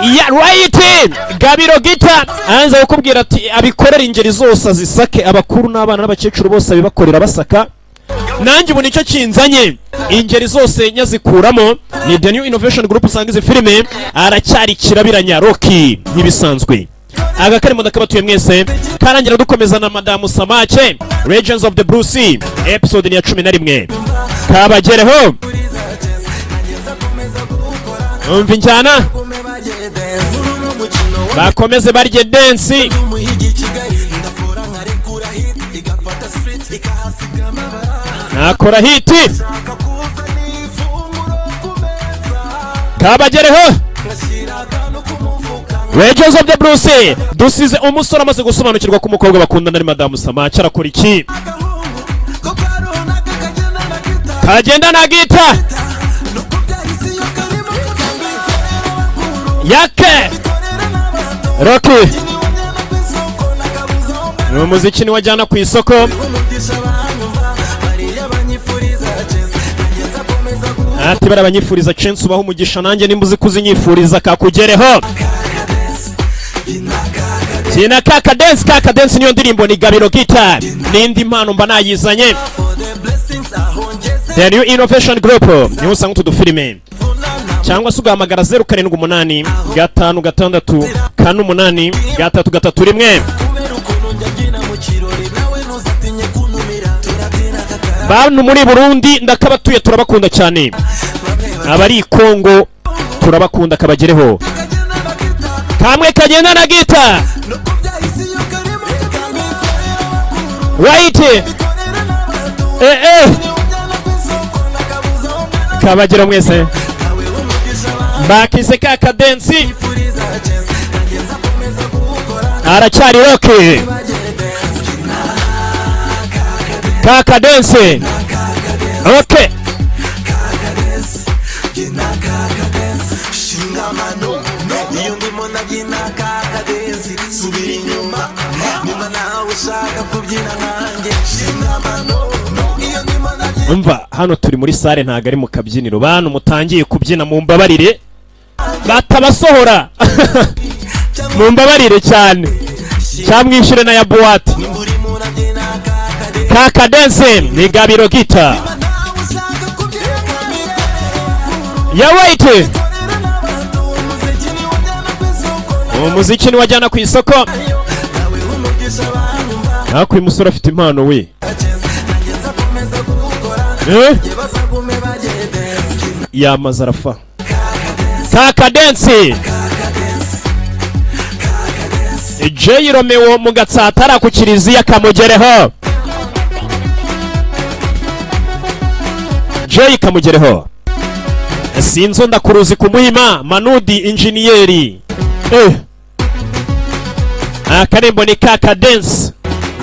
ya right. Gabiro Gita anza kukubwira ati abikorera ingeri zose azisake, abakuru n'abana n'abakecuru bose abibakorera basaka. Nanjye ubu nicyo kinzanye, ingeri zose nyazikuramo. Ni The New Innovation Group usanga izi filime aracyari kirabiranya Rocky n'ibisanzwe. Aga karimo ndakabatuye mwese karangira dukomeza na Madamu Samake Legends of the Blue Sea episode ni ya 11 kabagereho. Umva injyana bakomeze barye dance nakora hiti kabagereho. Legends of the Blue Sea dusize umusore amaze gusobanukirwa ko umukobwa bakundana ari Madamu Samake arakora iki? Kagenda na gita yake Rocky umuziki ni wajyana ku isoko. Ati barabanyifuriza chance ubaho umugisha nanjye nimbuzi kuzinyifuriza kakugereho. Kina Kaka Dance niyo ndirimbo ni Gabiro Gita n'indi mpano mba nayizanye. The New Innovation Group niho usanga utu dufilime cyangwa se ugahamagara 078 5 6 8 bantu muri Burundi ndakabatuye turabakunda cyane, abari Kongo turabakunda kabagereho. Kamwe kagenda na gita right kabagera mwese bakize Kaka Dance aracyari Rocky Kaka Dance okay. Umva hano turi muri sare ntago ari mu kabyiniro, bantu mutangiye kubyina mu mbabarire batabasohora mu mbabarire cyane cyamwishyure na ya boîte. Kaka Dance ni Gabiro Gita ya wait umuziki ni wajyana ku isoko. Hakuye umusore afite impano we yamaze arafa. Kaka Dance J Romeo mu gatsatara ku kiriziya kamugereho. J kamugereho sinzo ndakuruzi kumuhima Manudi injiniyeri akarembo ni Kaka Dance.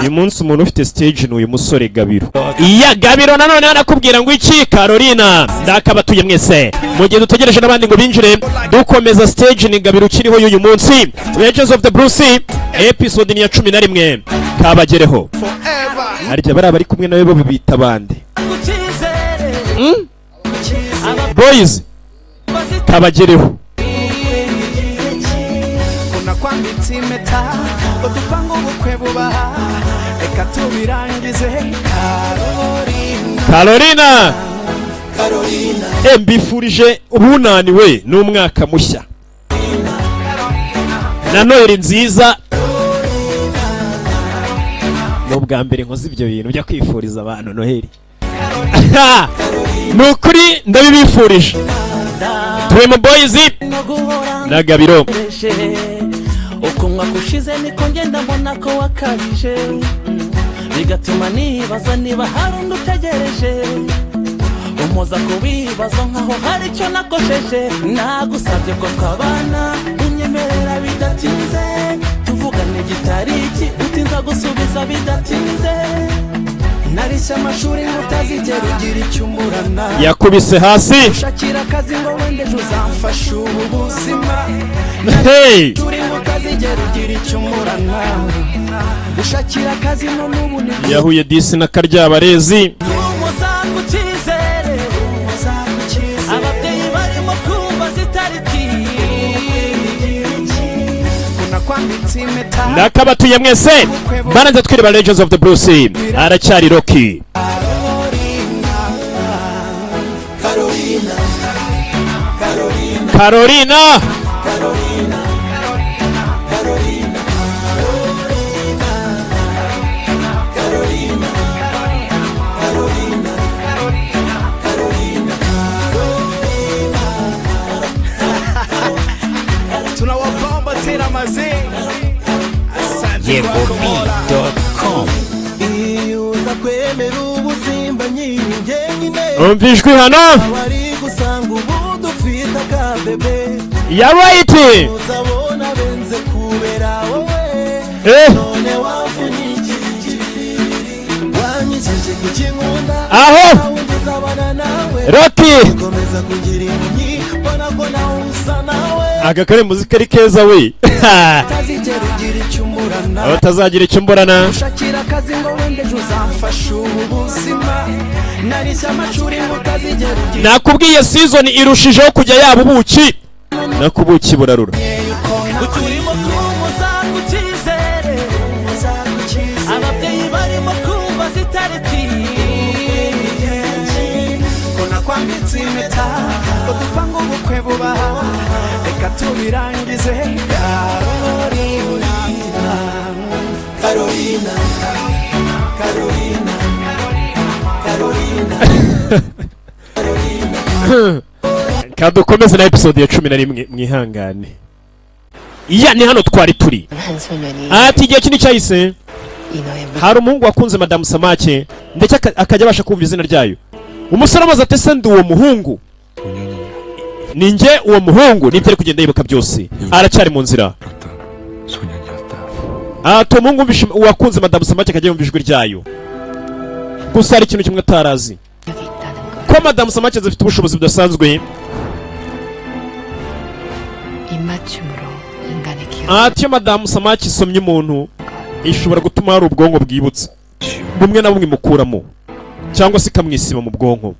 Uyu munsi umuntu ufite stage ni uyu musore Gabiro. Iya Gabiro nanone anakubwira ngo iki Carolina ndakabatuye mwese mu gihe dutegereje nabandi ngo binjire dukomeza stage ni Gabiro ukiriho y'uyu munsi. Legends of the Blue Sea episode ni ya 11 kabagereho. Harya bari kumwe nawe bo bita bande boys kabagereho. Kuna kwambitse impeta udupanga ubukwe bubaha reka tubirangize. Carolina mbifurije ubunani we n'umwaka mushya na Noheli nziza. N'ubwa mbere nkoze ibyo bintu byo kwifuriza abantu Noheli nukuri ndabibifurije. Twema boys na Gabiro ukunwa kushize niko ngenda mbona ko wakabije bigatuma nibaza niba hari undi utegereje umuza kubibaza nkaho hari icyo nakosheje. Nagusabye ko twabana unyemerera bidatinze tuvugane gitariki utinza gusubiza bidatinze. Narisha amashuri utazigera ugira icyumburana yakubise hasi ushakira akazi ngo wende uzamfasha ubuzima. Hey turi mu kazi gera ugira icyumburana ushakira akazi no n'ubuni yahuye disi na Karyabarezi. Ababyeyi barimo kumva zitariki nakabatuye mwese bananze twireba Legends of the Blues aracyari Rocky Carolina yegobi.com umva ijwi hano yabaye iti aho Rocky agakare muzika ari keza we utazagira icyo mburana nakubwiye season irushijeho kujya yaba ubuki nakubuki burarura ababyeyi barimo kumva zitariti kona kwambitse impeta ngo dupanga ubukwe vuba reka tubirangize Carolina Carolina Carolina Carolina kadukomeze na episode ya 11 mwihangane iya ni hano twari turi ati igihe kindi cyahise hari umuhungu wakunze Madame Samake ndetse akajya abasha kumva izina ryayo umusore amaze atese ndi uwo muhungu ninjye uwo muhungu nibyo ari kugenda yibuka byose aracyari mu nzira ati umuhungu wakunze Madame Samake akajya yumva ijwi ryayo gusa hari ikintu kimwe atarazi ko Madame Samake zifite ubushobozi budasanzwe ati Madame Samake isomye umuntu ishobora gutuma hari ubwonko bwibutsa bumwe na bumwe mukuramo cyangwa se ikamwisiba mu bwonko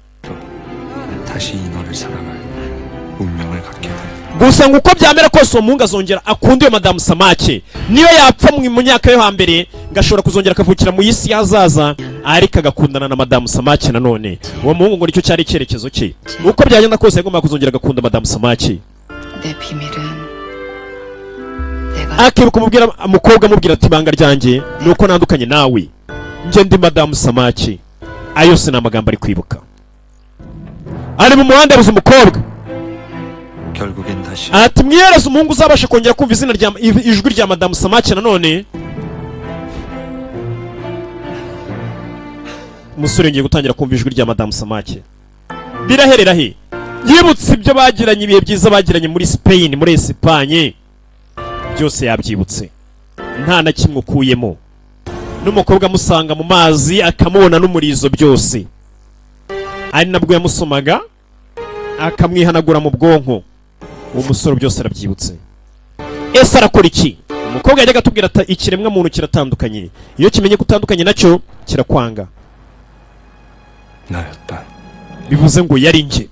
gusa ngo uko byamera kose uwo muhungu azongera akunda iyo Madame Samake niyo yapfa mu myaka yo hambere ngashobora kuzongera akavukira mu isi yazaza ariko agakundana na Madame Samake nanone uwo muhungu ngo nicyo cyari icyerekezo cye uko byagenda kose yagomba kuzongera agakunda Madame Samake akibuka umubwira umukobwa amubwira ati banga ryanjye nuko nandukanye nawe nje ndi Madame Samake ayo se namagambo ari kwibuka ari mu muhanda yabuze umukobwa ati mwiyereza umuhungu uzabasha kongera kumva izina rya ijwi rya Madame Samake nanone umusore ngiye gutangira kumva ijwi rya Madame Samake biraherera he yibutse ibyo bagiranye ibihe byiza bagiranye muri Spain muri Espagne byose yabyibutse nta na kimwe ukuyemo n'umukobwa amusanga mu mazi akamubona n'umurizo byose ari nabwo yamusomaga akamwihanagura mu bwonko uwo musore byose arabyibutse ese arakora iki umukobwa yajyaga atubwira ati ikiremwa muntu kiratandukanye iyo kimenye kutandukanye nacyo kirakwanga bivuze ngo yari nje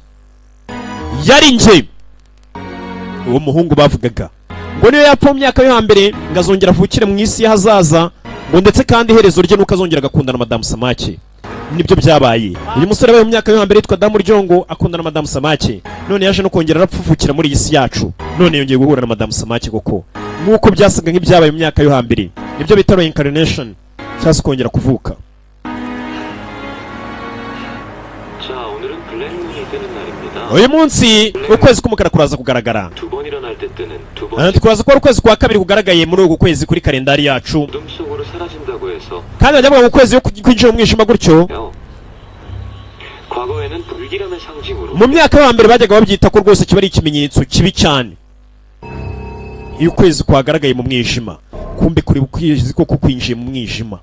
uwo muhungu bavugaga ngo niyo yapfa mu myaka yo hambere ngazongera avukire mu isi y'ahazaza ngo ndetse kandi iherezo rye nuko azongera agakundana na Madame Samake nibyo byabaye uyu musore we mu myaka yo hambere yitwa Damu Ryongo akundana na Madame Samake none yaje no kongera arapfufukira muri iyi si yacu none yongeye guhura na Madame Samake koko nuko byasaga nk'ibyabaye mu myaka yo hambere nibyo bita reincarnation cyangwa kongera kuvuka uyu munsi ukwezi k'umukara kuraza kugaragara turaza ko ukwezi kwa kabiri kugaragaye muri uku kwezi kuri kalendari yacu kandi bajya bavuga ngo ukwezi kwinjira mu mwijima gutyo mu myaka yo hambere bajyaga babyita ko rwose kiba ari ikimenyetso kibi cyane iyo ukwezi kwagaragaye mu mwijima kumbe kuri ukwezi ko kwinjiye mu mwijima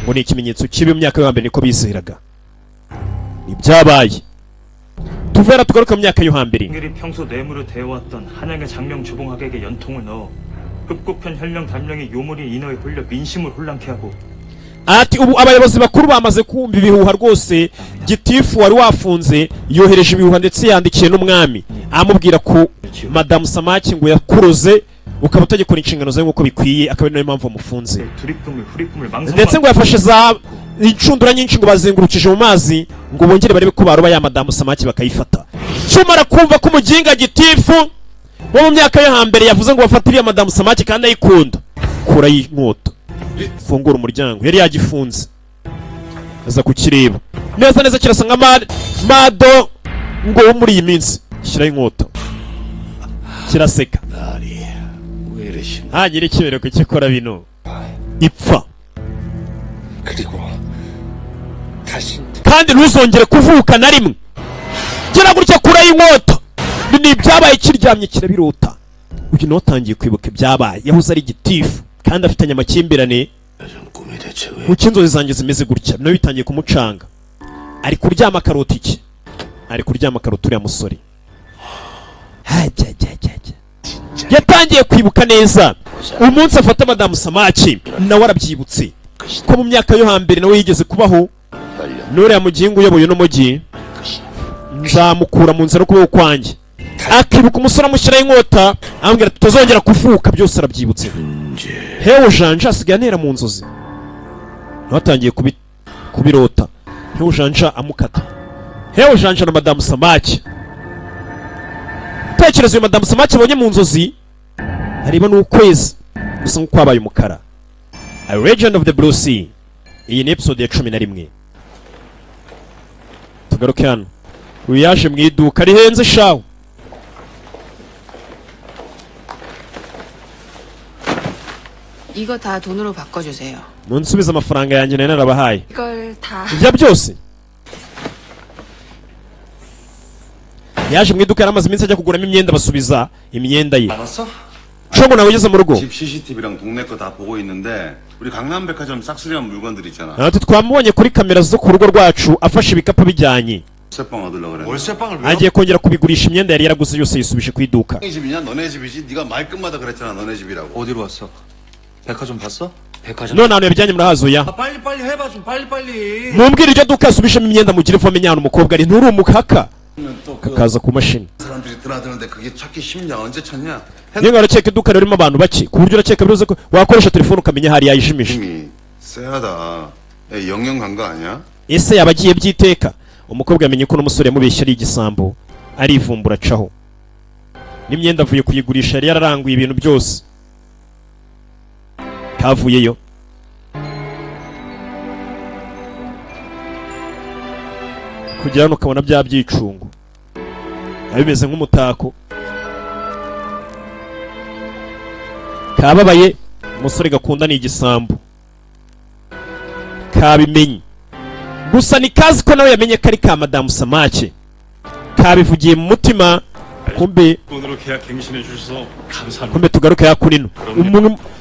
ngo ni ikimenyetso kibi mu myaka yo hambere niko bizeraga ibyabaye tuvera tugaruka mu myaka yo hambere 평소 뇌물로 대해왔던 한양의 장명 주봉학에게 연통을 넣어 흡국편 혈령 단명의 요물인 인어에 홀려 민심을 혼란케 하고 ati ubu abayobozi bakuru bamaze kumva ibihuha rwose gitifu wari wafunze yohereje ibihuha ndetse yandikiye n'umwami amubwira ko madamu Samaki ngo yakuroze ukaba utagikora inshingano zawe nk'uko bikwiye, akaba ari nayo mpamvu bamufunze. Ndetse ngo yafashe za inshundura nyinshi ngo bazengurukije mu mazi ngo bongere barebe ko baroba ya madamu Samaki bakayifata. Cyumara kumva ko umuginga gitifu wo mu myaka yo hambere yavuze ngo bafatiriye madamu Samaki kandi ayikunda, kura y'inkota fungura umuryango, yari yagifunze aza kukireba neza neza, kirasa nka mado ngo wo muri iyi minsi, shyiraho inkota kiraseka, ntagire ikibero kukikora bino ipfa, kandi ntuzongere kuvuka na rimwe. Gira gutya kura y'inkota, ni ibyabaye kiryamye kirabirota. Uyu nawe atangiye kwibuka ibyabaye, yahoze ari gitifu kandi afitanye amakimbirane. Kuki inzozi zanjye zimeze gutya? Nawe bitangiye kumucanga. Ari kuryama akarota iki? Ari kuryama akarota uriya musore. Yatangiye kwibuka neza umunsi afata madamu Samaki, nawe arabyibutse ko mu myaka yo hambere nawe yigeze kubaho n'uriya mugingo uyoboye n'umugi, nzamukura mu nzira ukuboko kwanjye. Akibuka umusore amushyiraho inkota amubwira tutazongera kuvuka, byose arabyibutse. Hewe Janja asigaye antera mu nzozi, nawe atangiye kubirota. Hewe Janja amukata, hewe Janja na madamu Samaki. Tekereza uyu madamu Samaki abonye mu nzozi, areba n'ukwezi gusa nk'uko kwabaye umukara. A Legend of the Blue Sea. Iyi ni episode ya 11. Tugaruke hano. Uyu yaje mu iduka rihenze shawo. 이거 다 돈으로 바꿔주세요. munsubiza amafaranga yanjye nari narabahaye. 이걸 다 Ibyo byose yaje mu iduka yaramaze iminsi ajya kuguramo imyenda, basubiza imyenda ye. 알았어? Shongo nawe ugeze mu rugo, 집 CCTV랑 동네 거 다 보고 있는데 우리 강남백화점 싹쓸이한 물건들 있잖아. natwe twamubonye kuri kamera zo ku rugo rwacu afashe ibikapu bijyanye, 월세방 얻으려고 그랬는데. 월세방을 왜요? agiye kongera kubigurisha imyenda yari yaraguze yose yisubije ku iduka. 이 집이냐? 너네 집이지? 네가 말끝마다 그랬잖아. 너네 집이라고. 어디로 왔어? 백화점 봤어? 백화점. none ahantu yabijyanye murahazuya, 아, 빨리 해봐 좀 빨리. mumbwire iryo duka yasubishemo imyenda mugire vuba amenye ahantu umukobwa ari, nturi umuhaka. 또그 Akaza ku mashini, 사람들이 드나드는데 그게 찾기 쉽냐? 언제 찾냐? niba urakeka iduka ririmo abantu bake ku buryo urakeka biruze ko wakoresha telefone ukamenya hari yayijimije. 힘이 쎄하다. 야, 영영 간 거 아니야? Ese yaba agiye byiteka? Umukobwa yamenye ko n'umusore yamubeshya ari igisambo, arivumbura acaho. N'imyenda avuye kuyigurisha yari yararanguye ibintu byose, kavuyeyo. Kugera hano ukabona bya byicungo bimeze nk'umutako, kababaye. Umusore gakunda ni igisambo, kabimenye gusa ni kazi ko nawe yamenye ko ari ka madamu Samaki, kabivugiye mu mutima. Kumbe 돈으로 계약 갱신해 주셔서 감사합니다. kumbe tugaruke hakunino.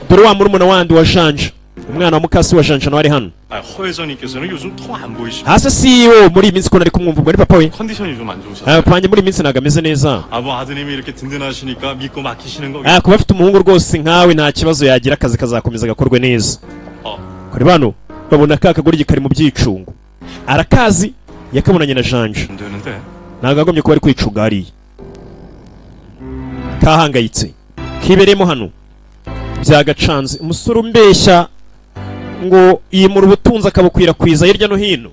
Dore wa murumuna wandi wa Janja, umwana wa mukasi wa Janja nawe ari hano. 아, 허 회장님께서는 요즘 통 안 보이시고 Hasi CEO muri iyi minsi ko nari kumwumva, ubwo ni papa we. 컨디션이 좀 안 좋으셔서. Papa wanjye muri iyi minsi ntabwo ameze neza. 아, 뭐 아드님이 이렇게 든든하시니까 믿고 맡기시는 거. Kuba afite umuhungu rwose nkawe nta kibazo yagira, akazi kazakomeza gakorwe neza. Kuri bano babona ka kagoryi kari mu byicungo, arakazi yakabonanye na Janja, 안 되는데. ntabwo agomye kuba ari kwicunga hariya. Kahangayitse kiberemo hano byagacanze. Umusore umbeshya ngo yimura ubutunzi akabukwirakwiza hirya no hino,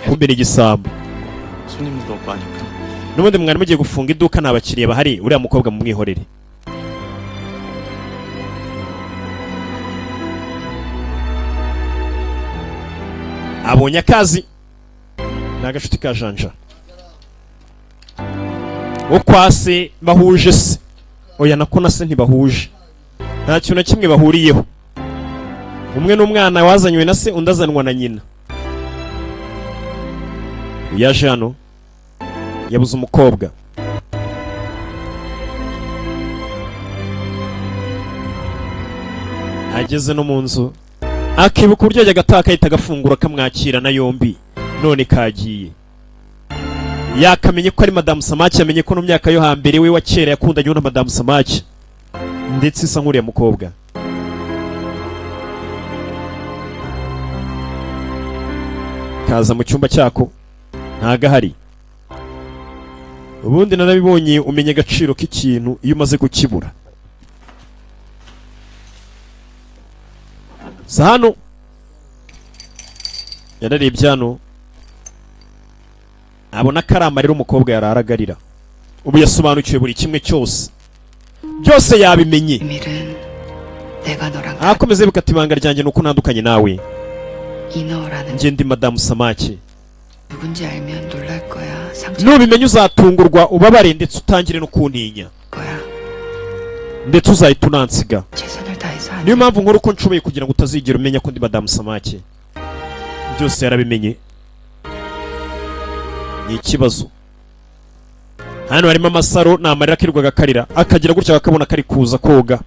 kumbe ni igisambo. 손님도 없고 하니까. N'ubundi mwari mugiye gufunga iduka nta bakiriya bahari, uriya mukobwa mumwihorere. Abonye akazi ni agashuti ka Janja wo kwa se, bahuje se. Oya nako na se ntibahuje, nta kintu na kimwe bahuriyeho. Umwe n'umwana wazanywe na se, undi azanwa na nyina. Yaje hano yabuze umukobwa, ageze no mu nzu akibuka uburyo yajyaga ataha akahita agafungura akamwakirana yombi, none kagiye. Yakamenye ko ari madamu Samaki, yamenye ko no myaka yo hambere we wa kera yakundanye na madamu Samaki, ndetse isa nk'uriya mukobwa. Kaza mu cyumba cyako ntago ahari, ubundi narabibonye umenya agaciro k'ikintu iyo umaze kukibura. sa hano yararebye hano abona ko ari amarira umukobwa yararagarira. ubu yasobanukiwe buri kimwe cyose, byose yabimenye. 비밀은 내가 너랑 akomeze bikata ibanga ryanjye nuko ntandukanye nawe. 인어라는 njye ndi madamu Samake. 누군지 알면 놀랄 거야. 상처 nubimenya uzatungurwa ubabare ndetse utangire no kuntinya 거야. ndetse uzahita unansiga. 최선을 다해서 안 niyo mpamvu nkora uko nshoboye kugira ngo utazigera umenya ko ndi madamu Samake. byose yarabimenye. ni ikibazo. hano harimo amasaro namarira akirirwaga akarira akagira gutya akabona kari kuza koga.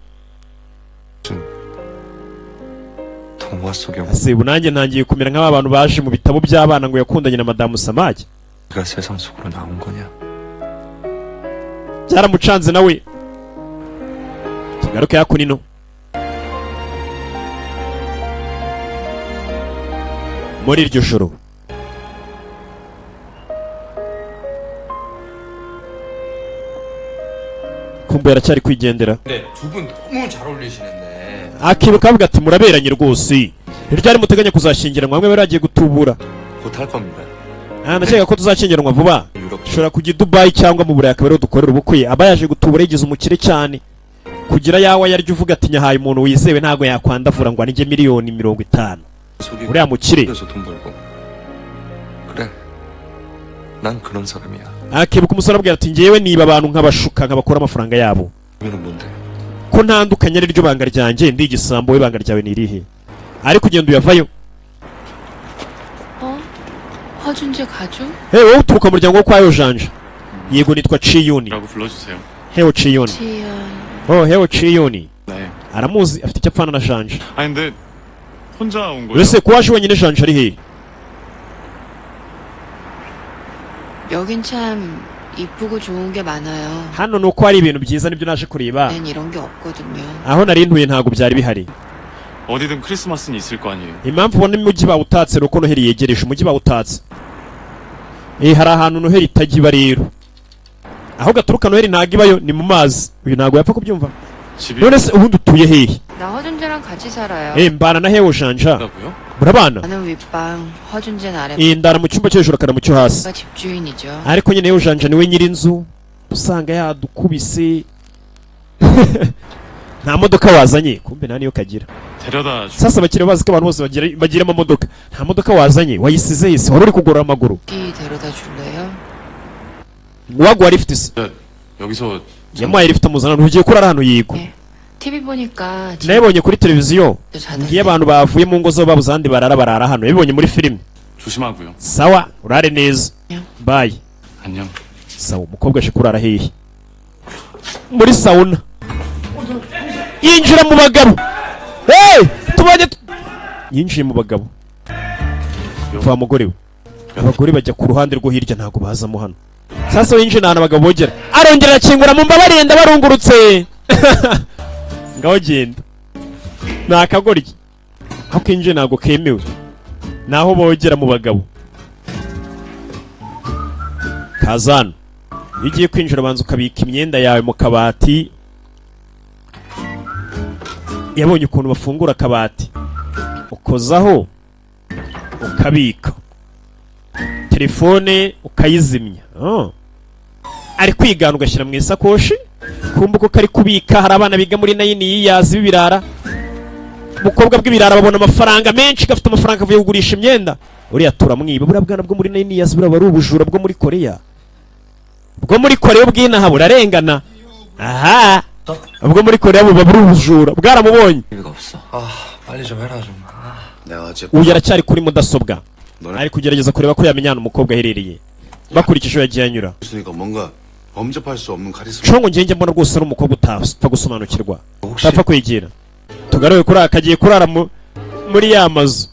동화 속의 ase ubu nanjye ntangiye kumera nk'aba bantu baje mu bitabo by'abana ngo yakundanye na madamu Samake. 우리가 세상 속으로 나온 거냐? byaramucanze nawe. tugaruke hakuno. muri iryo joro kumbe yaracyari kwigendera. 근데 두 분 너무 잘 어울리시는데 akibuka avuga ati muraberanye rwose. ryari muteganya kuzashyingiranwa mwemwe baragiye gutubura. 곧 할 겁니다. ndakeka ko tuzashyingiranwa vuba. 유럽 dushobora kujya i Dubai cyangwa mu Burayi akaba ariho dukorera ubukwe. aba yaje gutubura yigize umukire cyane kugira yawe yaryo uvuga ati nyahaye umuntu wizewe ntabwo yakwandavura ngo anige miliyoni 50. 속이 uriya mukire. 그래서 돈 벌고. 그래. 난 그런 사람이야. akibuka umusore abwira ati ngewe niba abantu nk'abashuka nk'abakora amafaranga yabo. 의미는 뭔데? ko ntandukanye ari ryo banga ryanjye ndi igisambo we banga ryawe ni irihe? ariko ugenda uyavayo. 어? 허준재 가족? wowe uturuka mu muryango wo kwa Yojanja. yego nitwa Chiyuni. 라고 불러주세요. Heo Chiyuni. 지연 Heo Chiyuni. 네. aramuzi afite icyo apfana na Janja. 아니 근데 혼자 온 거예요? wese ko waje wenyine Janja ari he? 여긴 참 이쁘고 좋은 게 많아요. hano nuko hari ibintu byiza nibyo naje kureba. 난 이런 게 없거든요. aho nari ntuye ntabwo byari bihari. 어디든 크리스마스는 있을 거 아니에요. impamvu ubona umujyi bawutatse nuko Noheli yegereje. umujyi bawutatse. hari ahantu Noheli itajya iba rero. aho gaturuka Noheli ntabwo ibayo ni mu mazi. uyu ntabwo yapfa kubyumva. 집이 none se ubundi utuye hehe? 나 허준재랑 같이 살아요. mbana na Heo Janja. 있다고요? murabana? 나는 윗방, 허준재는 아래. ndara mu cyumba cyo hejuru akana mu cyo hasi. 가 집주인이죠. ariko nyine Heo Janja niwe nyir'inzu. usanga yadukubise. nta modoka wazanye. kumbe nta niyo kagira. 데려다 주. sasa abakiriya bazi ko abantu bose bagira amamodoka. nta modoka wazanye wayisize hese wari uri kugorora amaguru. 여기 데려다 줄래요? waguha lift se? 여기서 yamuhaye lift amuzana ntugiye kurara hano yigo. 네. TV 보니까 nabibonye kuri televiziyo. 집도 자는데 ngiye abantu bavuye mu ngo zabo babuze ahandi barara hano. yabibonye muri filime. 조심하고요. sawa urare neza. 안녕. bye. 안녕. sawa umukobwa aje kurara hehe? muri sauna. yinjira mu bagabo. tubanye yinjiye mu bagabo. va mugore we. abagore bajya ku ruhande rwo hirya ntabwo bazamo hano. sasa yinjiye n'ahantu abagabo bogera. arongera arakingura mu mbabarire ndabarungurutse. ngaho genda. ni akagoryi. aho kinjiye ntabwo kemewe. naho bogera mu bagabo. kazana. iyo ugiye kwinjira abanza ukabika imyenda yawe mu kabati. yabonye ukuntu bafungura akabati. ukozaho ukabika telefone ukayizimya. ari kwigana ugashyira mu isakoshi. kumva ko kari kubika. hari abana biga muri 9 yiyazi b'ibirara. ubukobwa bw'ibirara babona amafaranga menshi. gafite amafaranga avuye kugurisha imyenda. uriya turamwiba. buriya bwana bwo muri 9 yiyazi buriya bari ubujura bwo muri Korea. bwo muri Korea ubwinaha burarengana. aha ubwo muri Korea buba buri ubujura. bwaramubonye. 의미가 없어. 아 빨리 좀 해라 좀. 내가 어제 uyu aracyari kuri mudasobwa. 너네 ari kugerageza kureba ko yamenya ahantu umukobwa aherereye. bakurikije yagiye anyura. 있으니까 뭔가 범접할 수 없는 카리스마. congo ngenge mbona rwose ari umukobwa utapfa gusobanukirwa. 혹시 utapfa kwegera. tugaruye kuri aka kagiye kurara muri ya mazu.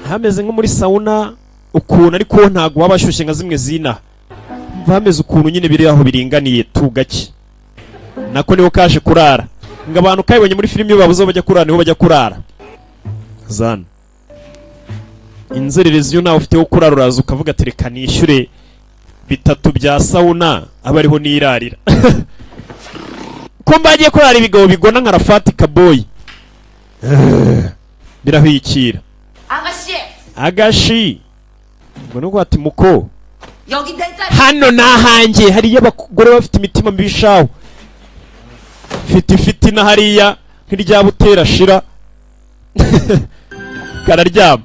hameze nko muri sauna ukuntu ariko ntago waba ashyushye nka zimwe zina. hameze ukuntu nyine biri aho biringaniye tu gake. nako niho kaje kurara. ngo abantu kayibonye muri filime iyo babuze bajya kurara niho bajya kurara. zana inzererezi yo nawe ufite wo kurara uraza ukavuga ati reka nishyure bitatu bya sauna aba ariho nirarira ko mbagiye kurara ibigabo bigona nka Rafati Kaboyi birahwikira agashi ngo nuko ati muko hano nahanjye hariyo abagore bafite imitima mibishaho fiti na hariya nk'irya butera shira kararyama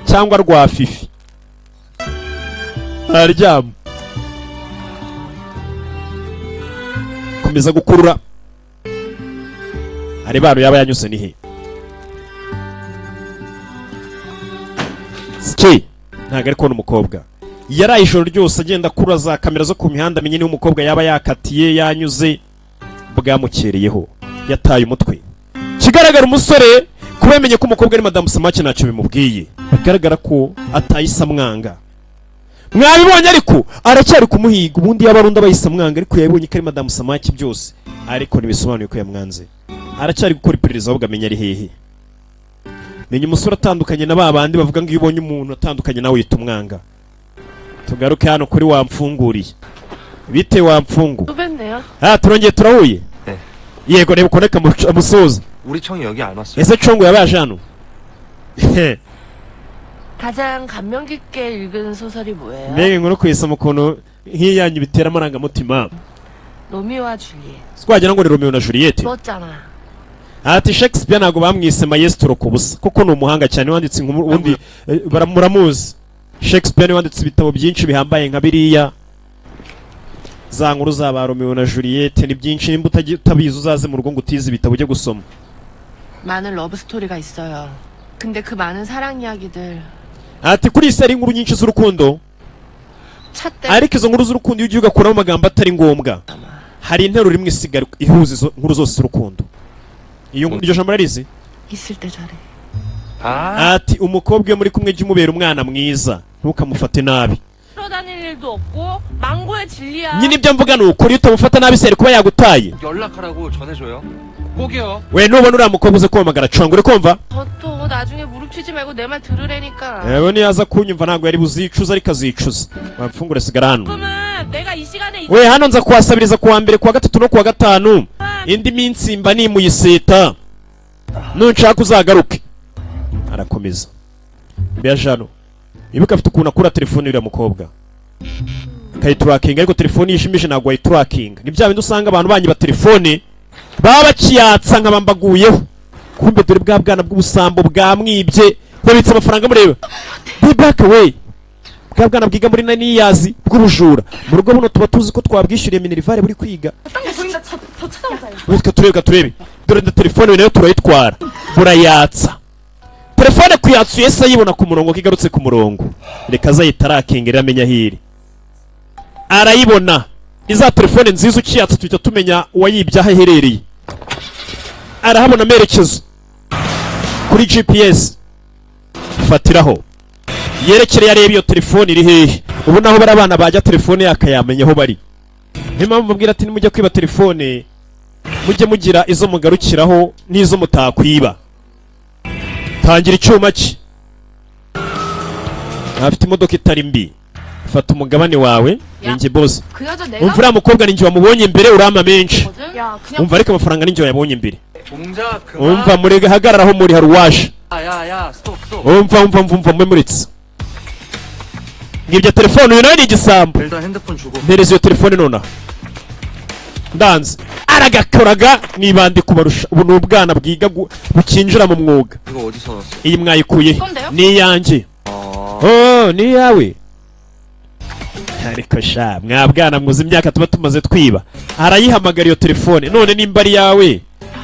cyangwa rwa fifi araryama komeza gukurura ari bantu yaba yanyuze ni he Ski ntago ari kubona umukobwa yaraye ijoro ryose agenda akura za kamera zo ku mihanda amenye niba umukobwa yaba yakatiye yanyuze bwamukereyeho yataye umutwe kigaragara umusore kuba yamenye ko umukobwa ari Madame Samake ntacyo bimubwiye bigaragara ko atayisamwanga mwabibonye ariko aracyari kumuhiga ubundi yabarundi abayisamwanga ariko yabibonye ko ari Madame Samake byose ariko ntibisobanuye ko yamwanze aracyari gukora iperereza ahubwo amenya ari hehe menya umusore atandukanye na babandi bavuga ngo iyo ubonye umuntu atandukanye nawe uhita umwanga tugaruke hano kuri wamfunguriye bite wamfungu turongeye turahuye yego reba ukoneka amusoza 우리 청이 여기 안 왔어요. ese chongo yabaje hano 가장 감명 깊게 읽은 소설이 뭐예요? mbega inkuru kuyisoma ukuntu nk'iyanyu bitera amarangamutima 로미오와 줄리엣. twagira ngo ni Romeo na Juliet 죽었잖아. ati Shakespeare ntago bamwise maestro ku busa kuko ni umuhanga cyane wanditse inkuru ubundi baramuramuzi Shakespeare ni wanditse ibitabo byinshi bihambaye nka biriya za nkuru za ba Romeo na Juliet ni byinshi nimba utabizi uzaze mu rugo ngo utize ibitabo ujye gusoma 많은 러브 스토리가 있어요. 근데 그 많은 사랑 이야기들 ati kuri isi hari inkuru nyinshi z'urukundo 차 때 ariko izo nkuru z'urukundo iyo ugiye ugakuramo amagambo atari ngombwa hari interuro imwe isigara ihuza izo nkuru zose z'urukundo iryo jambo rarizi 있을 때 잘해. ati umukobwa iyo muri kumwe jya umubera umwana mwiza ntukamufate nabi 끌어다닐 일도 없고 망고의 진리야. nyine ibyo mvuga ni ukuri utamufata nabi se kuba yagutaye 연락하라고 전해줘요. 꼭이요. we nubona uriya mukobwa uze kuhamagara canga uri kumva 또 나중에 무릎 치지 말고 내 말 들으라니까. yewe niyaza kunyumva ntabwo yari buzicuza ariko azicuza wamfungure sigara hano 그러면 내가 이 시간에 we hano nza kuhasabiriza kuwa mbere kuwa gatatu no kuwa gatanu indi minsi mba nimuyiseta nunshaka uzagaruke arakomeza mbya jano ibuka afite ukuntu akura telefone uriya mukobwa akayiturakinga ariko telefone yishimije ntabwo wayiturakinga ni bya bindi usanga abantu banyiba telefone baba bakiyatsa nkabambaguyeho kumbe dore bwa bwana bw'ubusambo bwamwibye yabitse amafaranga mureba be back away bwa bwana bwiga muri naniyazi bw'ubujura mu rugo buno tuba tuzi ko twabwishyuriye minerivare buri kwiga reka turebe dore nda telefone nayo turayitwara burayatsa telefone kuyatsa uyese ayibona ku murongo kigarutse ku murongo reka azayitarakinga amenya hiri arayibona iza telefone nziza ukiyatsa tuhita tumenya uwayibye aho aherereye arahabona amerekezo kuri GPS fatiraho yerekere areba iyo telefone iri hehe ubu naho bari abana bajya telefone yakayamenya aho bari niyo mpamvu mbabwira ati nimujya kwiba telefone mujye mugira izo mugarukiraho n'izo mutakwiba tangira icyuma cye afite imodoka itari mbi fata umugabane wawe ninjye boss 그 여자 내가 umva uriya mukobwa ninjye wamubonye imbere urama menshi 거든? 야 그냥 umva ariko amafaranga ninjye wayabonye imbere 동작 그만. umva murege hagararaho muri haruwaje 야야야 스톱 스톱. umva muritse ngibyo telefone uyu nawe ni igisambo 일단 핸드폰 주고. mpereza iyo telefone nonaha ndanze aragakoraga nibandi kubarusha ubu ni ubwana bwiga bukinjira mu mwuga 이거 어디서 났어? iyi mwayikuye 이건데요? ni iyanjye ni iyawe ariko sha mwabwana muzi imyaka tuba tumaze twiba arayihamagara iyo telefone none nimba ari yawe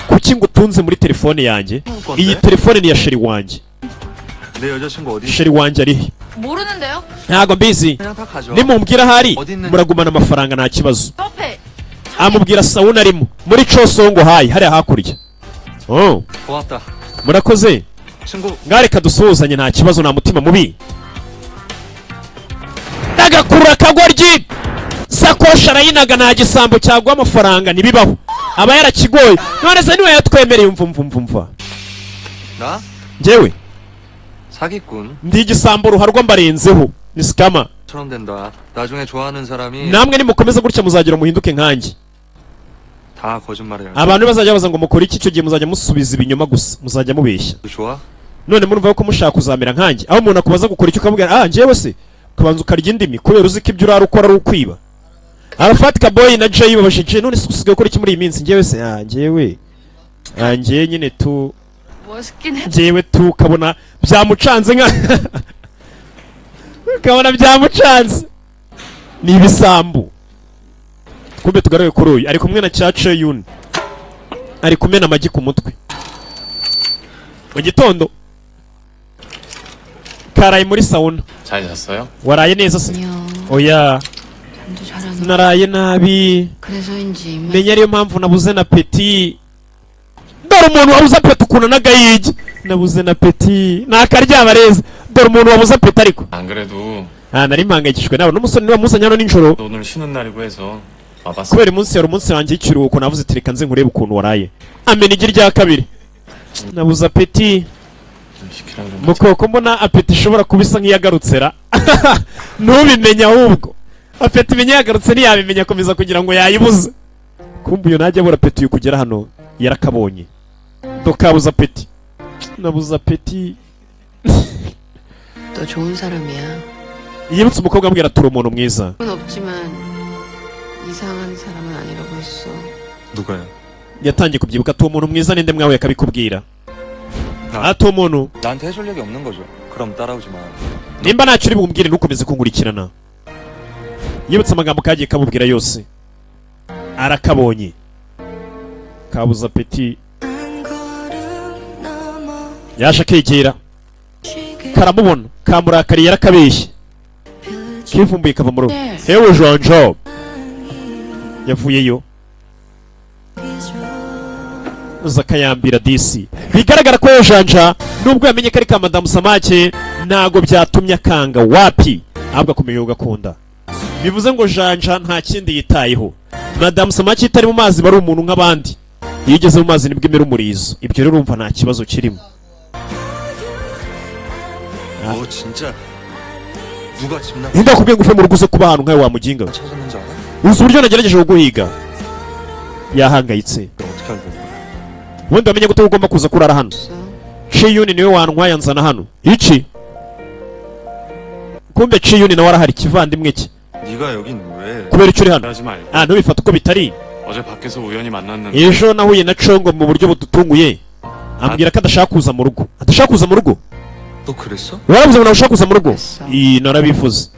kuki ngo utunze muri telefone yanjye iyi telefone ni iya sheri wanjye 내 여자친구 어디? sheri wanjye arihe 모르는데요? ntabwo mbizi 그냥 다 가져. nimumbwira ahari 어딨는지. muragumana amafaranga nta kibazo 옆에 amubwira sawuna arimo muri cosongo hayi hariya hakurya oh 고맙다. murakoze 친구. ngareka dusuhuzanye nta kibazo nta mutima mubi agakurura akagoryi sakoshi arayinaga nta gisambo cyagwa amafaranga ntibibaho aba yarakigoye none se niwe yatwemereye umva 나? njyewe 사기꾼. ndi igisambo ruharwa mbarenzeho ni sikama 처럼 된다. 나중에 좋아하는 사람이 namwe nimukomeza gutya muzagira muhinduke nkanjye. 다 거짓말을 할 abantu bazajya baza ngo mukore iki, icyo gihe muzajya musubiza ibinyoma gusa, muzajya mubeshya. 좋아? none murumva ko mushaka kuzamera nkanjye, aho umuntu akubaza gukora icyo ukabwira njyewe se, ukabanza ukarya indimi kubera uzi ko ibyo urara ukora ari ukwiba. Arafatika boy na Jay babashije, none se usigaye ukora iki muri iyi minsi? njyewe se njyewe njyewe nyine tu 멋있긴 해. njyewe tu kabona byamucanze nka kabona byamucanze ni ibisambu. kumbe tugaruye kuri uyu ari kumwe na Chache Yun, ari kumena amagi ku mutwe. mu gitondo karaye muri sauna. 잘 잤어요? waraye neza se? 아니요. oya 잠도 잘 안 와. naraye nabi, 그래서인지 입맛 menya ariyo mpamvu nabuze na peti. dore umuntu wabuze apeti ukuntu n'agayigi, nabuze na peti nakaryama reza. dore umuntu wabuze apeti ariko 안 그래도 nari mpangayikishijwe nawe n'umusore niba muzanye hano nijoro 오늘 쉬는 날이고 해서 와봤어. kubera umunsi yari umunsi wanjye w'ikiruhuko, navuze ati reka nze nkurebe ukuntu waraye. amena igi rya kabiri, nabuze apeti. 좀 시키라 그러면 mukoko mbona apeti ishobora kuba isa nk'iyagarutse ra ntubimenye ahubwo apeti imenya yagarutse ntiyabimenya, akomeza kugira ngo yayibuze. kumbe uyu najya abura apeti uyu kugera hano yarakabonye. dokabuze apeti, nabuze apeti. 너 좋은 사람이야. yibutse umukobwa ambwira turi umuntu mwiza. 그건 없지만 이상한 사람은 아니라고 했어. 누가요? yatangiye kubyibuka ati uwo muntu mwiza ninde mwawe akabikubwira. 나 ati uwo muntu 나한테 해줄 얘기 없는 거죠. 그럼 따라오지 마. nimba ntacyo uri bumubwire ntukomeze kunkurikirana. yibutse amagambo kagiye kamubwira yose, arakabonye. kabuze apeti, yaje akegera karamubona, kamurakariye yarakabeshye, kivumbuye kava mu rugo. ewe jonjo yavuyeyo zakayambira disi. bigaragara ko yojanja nubwo yamenye ko ari ka madamu Samake ntago byatumye akanga wapi, ahubwo akomeye ugakunda. bivuze ngo janja nta kindi yitayeho. madamu Samake itari mu mazi bari umuntu nk'abandi, iyo igeze mu mazi nibwo imera umurizo. ibyo rero urumva nta kibazo kirimo. 너 진짜 누가 집나 ninde wakubwiye ngo uve mu rugo uze kuba ahantu nkawe wamuginga we? 찾았는지 알아? uzi uburyo nagerageje kuguhiga. yahangayitse. 그럼 어떻게 알고? ubundi wamenye gute ko ugomba kuza kurara hano? 없어. Chiyuni niwe wantwaye anzana hano. iki kumbe Chiyuni nawe arahari, kivandimwe cye. 네가 여긴 왜? kubera icyo uri hano 하지 말고 ntubifate uko bitari. 어제 밖에서 우연히 만났는데 ejo nahuye na Congo mu buryo budutunguye, ambwira ko adashaka kuza mu rugo. adashaka kuza mu rugo? 너 그랬어? warabuze ngo nashaka kuza mu rugo? Yes. narabivuze.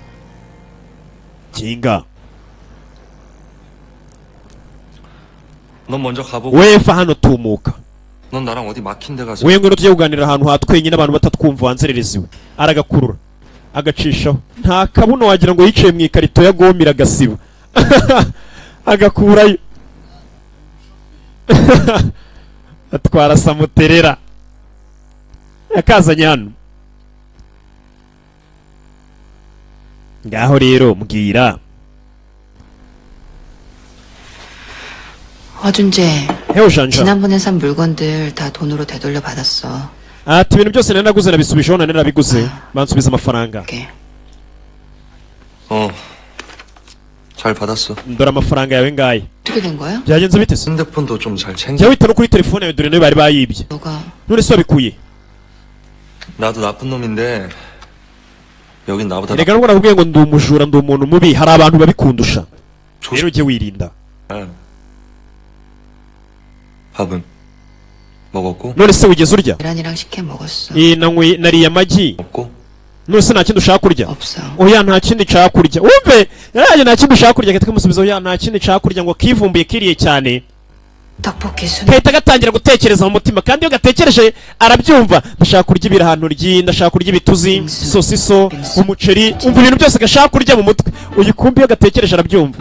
kinga 넌 먼저 가보고. wefa hano tumuka. 넌 나랑 어디 막힌 데 가서. we ngwino tujye kuganira ahantu hatwenyine abantu batatwumva wanzerereziwe. aragakurura agacishaho, nta kabuno wagira ngo yicaye mu ikarito ya gomira agasiba. agakurayo. atwara samuterera yakazanye hano. ngaho rero mbwira. 허준재, hewe janja, 지난번에 산 물건들 다 돈으로 되돌려 받았어. ati ibintu byose nari naguze nabisubijeho, nari narabiguze, bansubiza amafaranga. 이렇게. 잘 받았어. dore amafaranga yawe ngaye. 어떻게 된 거야? byagenze bite se? 핸드폰도 좀 잘 챙겨. jya wita no kuri telefone yawe, dore nawe bari bayibye. 너가 none se wabikuye? 나도 나쁜 놈인데 여긴 나보다 erega nubwo nakubwiye ngo ndi umujura, ndi umuntu mubi, hari abantu babikundusha. 조심. rero ujye wirinda. 밥은 먹었고? none se wigeze urya? 계란이랑 식혜 먹었어. nariye amagi. 먹고? none se nta kindi ushaka kurya? 없어. oya nta kindi nshaka kurya. wumve yaraje nta kindi ushaka kurya, gahita kamusubiza oya nta kindi nshaka kurya, ngo kivumbuye kiriye cyane. 떡볶이 순. gahita gatangira gutekereza mu mutima, kandi iyo gatekereje arabyumva. ndashaka kurya ibirahanturyi, ndashaka kurya ibituzi, sosiso, umuceri, umva ibintu byose gashaka kurya mu mutwe. uyu kumbi iyo gatekereje arabyumva.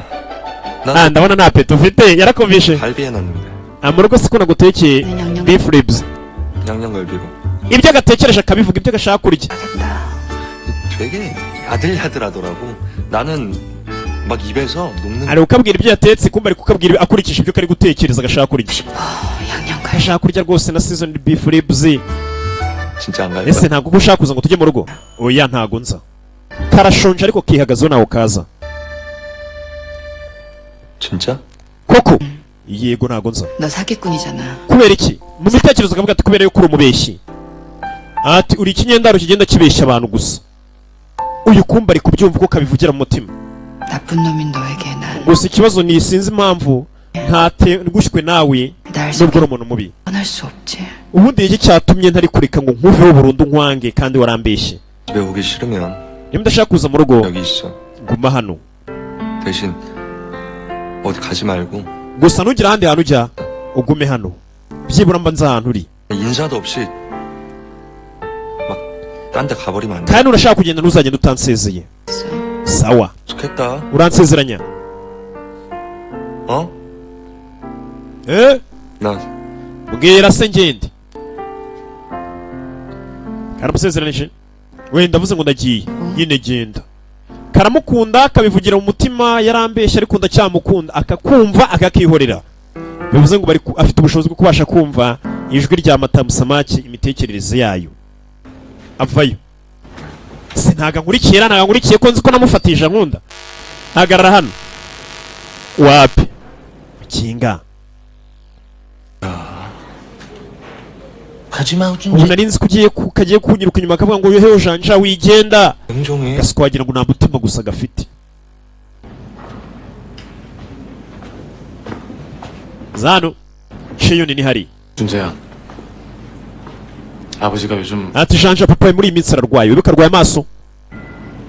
난 ndabona nta peto ufite, yarakumvishe. 갈비 해놨는데 mu rugo siko nagutekeye beef ribs. 양념갈비로. ibyo gatekereje akabivuga, ibyo gashaka kurya. 되게 야들야들하더라고. 나는 막 입에서 녹는. ari kukabwira ibyo yatetse, kumbe ari kukabwira akurikije ibyo kari gutekereza gashaka kurya. 양념갈비. gashaka kurya rwose na seasoned beef ribs. 진짜 안 갈까? ese ntabwo ushaka kuza ngo tujye mu rugo? oya ntago nza. karashonje ariko kihagazeho nawe kaza. 진짜? koko yego ntago nza. 너 사기꾼이잖아. kubera iki? mu bitekerezo kavuga ati kubera yuko uri umubeshyi. ati uri ikinyendaro kigenda kibeshya abantu gusa. uyu kumba ari kubyumva uko kabivugira mu mutima. 나쁜 놈인 너에게 난 gusa ikibazo ni sinzi impamvu ntatengushwe nawe nubwo uri umuntu mubi. 할 수 없지. ubundi iki cyatumye ntari kureka ngo nkuveho burundu nkwange kandi warambeshye. 집에 오기 싫으면 niba udashaka kuza mu rugo 여기 있어. guma hano. 대신 어디 가지 말고 gusa nugira ahandi hantu ujya ugume hano. byibura mba nzi ahantu uri. 인사도 없이 막 딴 데 가버리면 안 돼. kandi urashaka kugenda ntuzagenda utansezeye. sawa 좋겠다. uransezeranya? 어? 나 mbwira se ngende. karamusezeranije wenda avuze ngo ndagiye nyine genda. karamukunda akabivugira mu mutima yarambeshye ariko ndacyamukunda akakumva akakihorera. bivuze ngo afite ubushobozi bwo kubasha kumva ijwi rya Matamusamaki imitekerereze yayo. avayo se ntaga nkurikiye ko nzi ko namufatije nkunda. hagarara hano. wapi kinga 가지마 ubu nari nzi ko kagiye kunyiruka inyuma akavuga ngo yoheho janja wigenda. 영종이 gasiko wagira ngo nta mutima gusa gafite. zano cheyoni ni hari. 준재야. 아버지가 요즘 ati janja papa muri iyi minsi ararwaye. wibuka arwaye amaso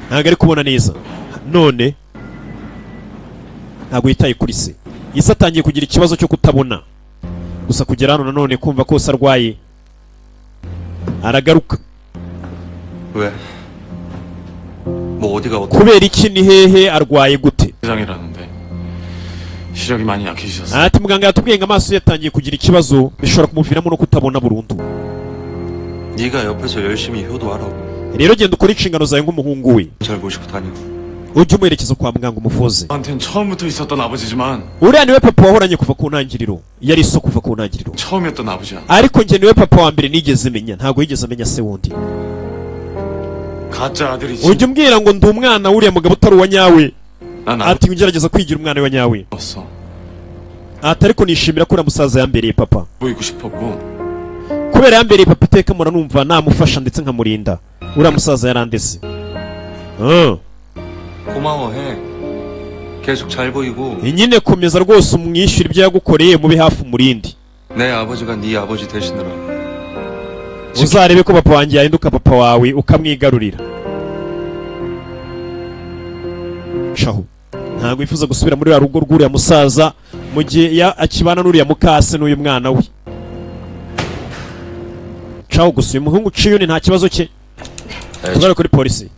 ntabwo ari kubona neza none ntabwo yitaye kuri se. isi atangiye kugira ikibazo cyo kutabona gusa kugera hano nanone kumva ko se arwaye aragaruka. 왜? 뭐 어디가 어디? kubera iki ni hehe arwaye gute? 회장이라는데 시력이 많이 약해지셨어요. ati muganga yatubwiye ngo amaso yatangiye kugira ikibazo bishobora kumuviramo no kutabona burundu. 네가 옆에서 열심히 효도하라고. rero genda ukora inshingano zawe nk'umuhungu we. 잘 모시고 다니고. ujye umuherekeza kwa muganga umuvuze. 저한텐 처음부터 있었던 아버지지만 uriya niwe papa wahoranye kuva ku ntangiriro. yari so kuva ku ntangiriro. 처음이었던 아버지야. ariko njye niwe papa wa mbere nigeze menya. ntabwo yigeze amenya se wundi. 가짜 아들이지. ujye umbwira ngo ndi umwana w'uriya mugabo utari uwa nyawe. 난 ati ngerageza kwigira umwana wa nyawe. 아버지였어. ati ariko nishimira ko uriya musaza yambereye papa. 보이고 싶었고 kubera yambereye papa iteka mpora numva namufasha ndetse nkamurinda. uriya musaza yarandeze. 고마워해. 계속 잘 보이고. nyine komeza rwose umwishyura ibyo yagukoreye mube hafi umurindi. 내 아버지가 네 아버지 되시느라. uzarebe ko papa wanjye yahinduka papa wawe ukamwigarurira. shahu ntabwo yifuza gusubira muri ya rugo rw'uriya musaza mu gihe akibana n'uriya mukase n'uyu mwana we. shahu gusa uyu muhungu Chiyuni nta kibazo cye. tubare kuri polisi.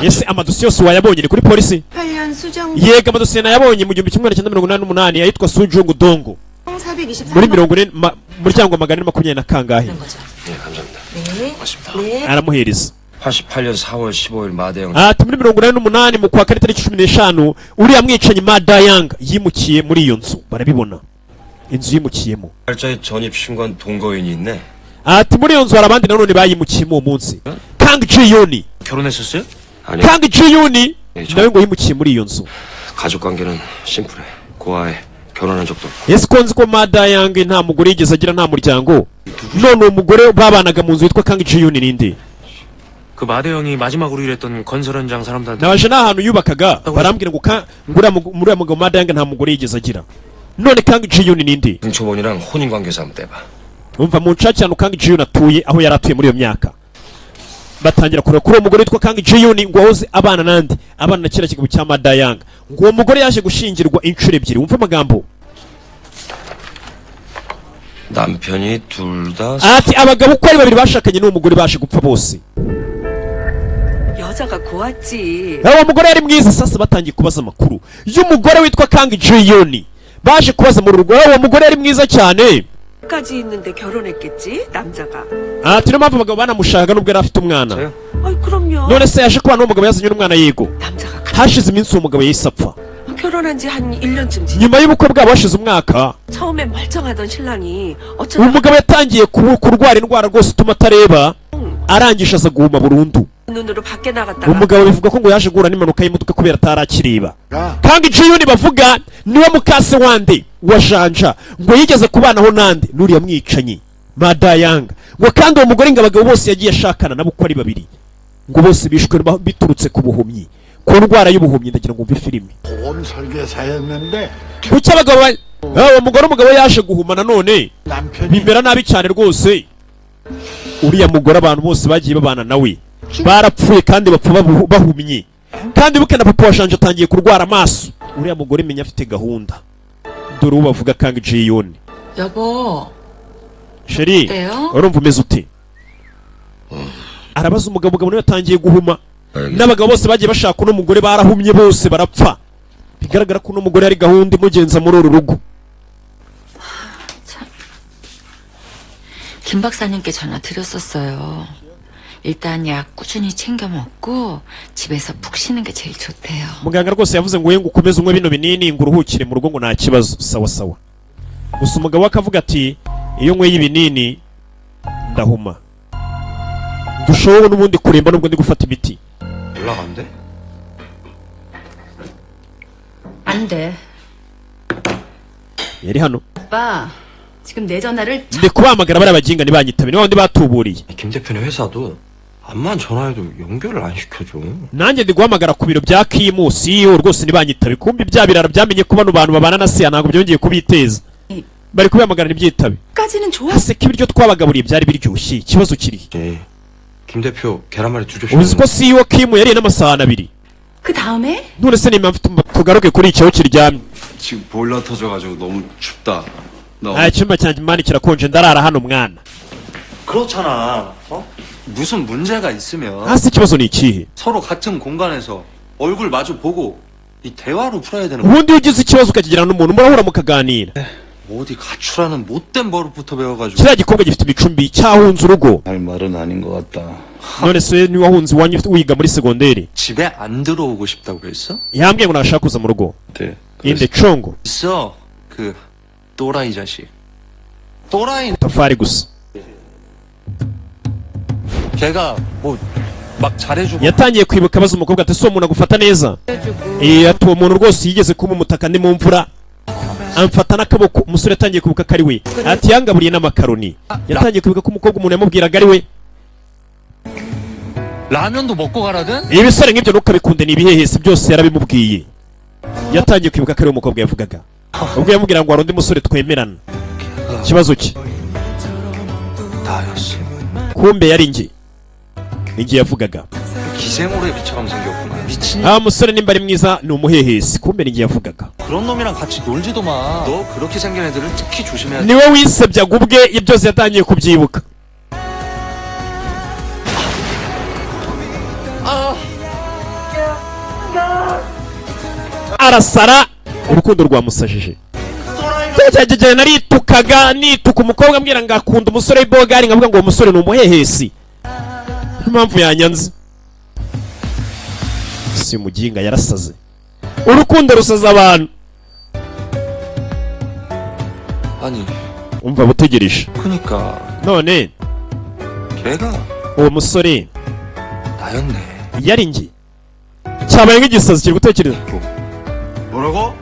ese amadosiye yose wayabonye ni kuri polisi? 8년 수정 yego amadosiye nayabonye mu 1988 ayitwa Sujung Dongo 424 muri 40 muryango wa 420 na kangahe. 네, 감사합니다. 네. 고맙습니다. 네. aramuhereza 88년 4월 15일 마대영 ati muri 48 mu kwa kane tariki 15 uriya mwicanyi Madayang yimukiye muri iyo nzu. barabibona inzu yimukiyemo. 날짜에 전입 신고한 동거인이 있네. ati muri iyo nzu hari abandi nanone bayimukiyemo uwo munsi. Kang Ji-yoon. 결혼했었어요? 아니. Kang Ji-yoon 네, nawe ngo yimukiye muri iyo nzu. 가족 관계는 심플해. 고아에 결혼한 적도 없고. ese ko nzi ko Madayang nta mugore yigeze agira nta muryango. none umugore babanaga mu nzu witwa Kang Ji-yoon ninde? 그 마대영이 마지막으로 일했던 건설 현장 사람들한테 nabaje n'ahantu yubakaga barambwira ngo uriya mugabo Madayang nta mugore yigeze agira. none Kang Ji-yoon ninde? 등초본이랑 혼인관계사 한번 떼봐. umva mu nshakirano Kang Ji-yoon atuye aho yari atuye muri iyo myaka. batangira kureba kuri uwo mugore witwa Kang Ji-yoon ngo wahoze abana nande abana na kiriya kigabo cya Madayang ngo uwo mugore yaje gushingirwa inshuro ebyiri. wumva amagambo. 남편이 둘 다 ati abagabo uko ari babiri bashakanye n'uwo mugore baje gupfa bose. 여자가 고왔지. uwo mugore yari mwiza. sasa batangiye kubaza amakuru y'umugore witwa Kang Ji-yoon. baje kubaza mu rugo uwo mugore yari mwiza cyane. 까지 있는데 결혼했겠지 남자가. ati niyo mpamvu abagabo banamushaka nubwo yari afite umwana. 아이 그럼요. none se yaje kubana n'uwo mugabo yazanye n'umwana yego. 남자가 hashize iminsi uwo mugabo yahise apfa. 결혼한 지 한 1년쯤 지나. nyuma y'ubukwe bwabo hashize umwaka 처음엔 멀쩡하던 신랑이 uwo 어쩌다 mugabo yatangiye kurwara indwara rwose ituma atareba arangije aza guhuma burundu. 눈으로 밖에 나갔다가 umugabo bivuga ko ngo yaje guhura n'impanuka y'imodoka kubera atarakiriba kandi Jiyuni bavuga niwe mukase wande wa Janja ngo yigeze kubanaho nande nuriya mwicanyi Madayanga ngo kandi uwo mugore ngo abagabo bose yagiye ashakana nabo uko ari babiri ngo bose bishwe biturutse ku buhumyi ku ndwara y'ubuhumyi ndagira ngo umve filime 온 설계사였는데 kuki abagabo umugabo yaje guhumana none bimera nabi cyane rwose uriya mugore abantu bose bagiye babana nawe barapfuye kandi bapfa bahumye kandi buke na papa wa Janja atangiye kurwara amaso uriya mugore menya afite gahunda dore uwo bavuga Kang Ji-yoon 여보, sheri 어때요? urumva umeze ute arabaza umugabo niwe yatangiye guhuma n'abagabo bose bagiye bashaka uno mugore barahumye bose barapfa bigaragara ko uno mugore yari gahunda imugenza muri uru rugo 김 박사님께 전화 드렸었어요. 일단 약 꾸준히 챙겨 먹고 집에서 푹 쉬는 게 제일 좋대요. muganga rwose yavuze ngo ngo ukomeze unywe bino binini ngo uruhukire mu rugo ngo nta kibazo sawa sawa gusa umugabo akavuga ati iyo nyweye ibinini ndahuma ndushoboye n'ubundi kuremba nubwo ndi gufata imiti 연락 안 돼? 안 돼. yari hano 오빠, 지금 내 전화를 ndi kubahamagara bari abaginga ntibanyitabe niba ndi batuburiye 김 대표네 회사도 암만 전화해도 연결을 안 시켜줘. nanjye ndi guhamagara ku biro bya Kimu CEO rwose ntibanyitabe kumbi bya birara byamenye ko bano bantu babana na Sia ntabwo byongeye kubiteza bari kubihamagara ntibyitabe 까지는 좋아. haseka ibiryo twabagaburiye byari biryoshye ikibazo kiri 예. 김 대표 계란말이 두 조씩. uzi ko CEO Kimu yariye n'amasahani abiri 그 다음에 none se niba tugaruke kuri icyo kiryamye 지금 보일러 터져가지고 너무 춥다. 나 아 icyumba cyanjye mani kirakonje ndarara hano mwana 그렇잖아. 어? 무슨 문제가 있으면 hasi ikibazo ni ikihe 서로 같은 공간에서 얼굴 마주 보고 이 대화로 풀어야 되는 ubundi iyo ugize ikibazo ukakigirana n'umuntu murahura mukaganira 어디 가출하는 못된 버릇부터 배워가지고. kiriya gikobwa gifite imicumbi cyahunze urugo 할 말은 아닌 것 같다. none se niba wahunze iwanyu wiga muri segonderi 집에 안 들어오고 싶다고 했어? yambwiye ngo nashaka kuza mu rugo 네. inde congo 있어. 그 또라이 자식. 또라이. tafari gusa 걔가 뭐 막 잘해주고. yatangiye kwibuka abaza umukobwa ati si uwo muntu agufata neza ati uwo muntu rwose yigeze kuba umutaka ndi mu mvura amfata n'akaboko umusore yatangiye kwibuka ko ari we ati yangaburiye n'amakaroni yatangiye kwibuka ko umukobwa umuntu yamubwiraga ari we 라면도 먹고 가라든? ibisore nk'ibyo ntukabikunde ni ibihehesi byose yarabimubwiye yatangiye kwibuka ko ari we umukobwa yavugaga ubwo yamubwira ngo hari undi musore twemerana ikibazo cye 나였어. kumbe yari njye igihe yavugaga 기생오래 미쳐가면 생겼구나. 미친. musore nimba ari mwiza ni umuhehesi kumbe ni njye yavugaga 그런 놈이랑 같이 놀지도 마. 너 그렇게 생긴 애들은 특히 조심해야 돼. niwe wisebyaga ubwe ibyo byose yatangiye kubyibuka arasara urukundo rwamusajije naritukaga nituka umukobwa ambwira ngo akunda umusore w'ibogari nkavuga ngo uwo musore ni umuhehesi impamvu yanyanze si umuginga yarasaze urukundo rusaza abantu 아니. umva butegereje 그니까 none 걔가 uwo musore 나였네. yari njye cyabaye nk'igisazi kiri gutekereza 뭐라고?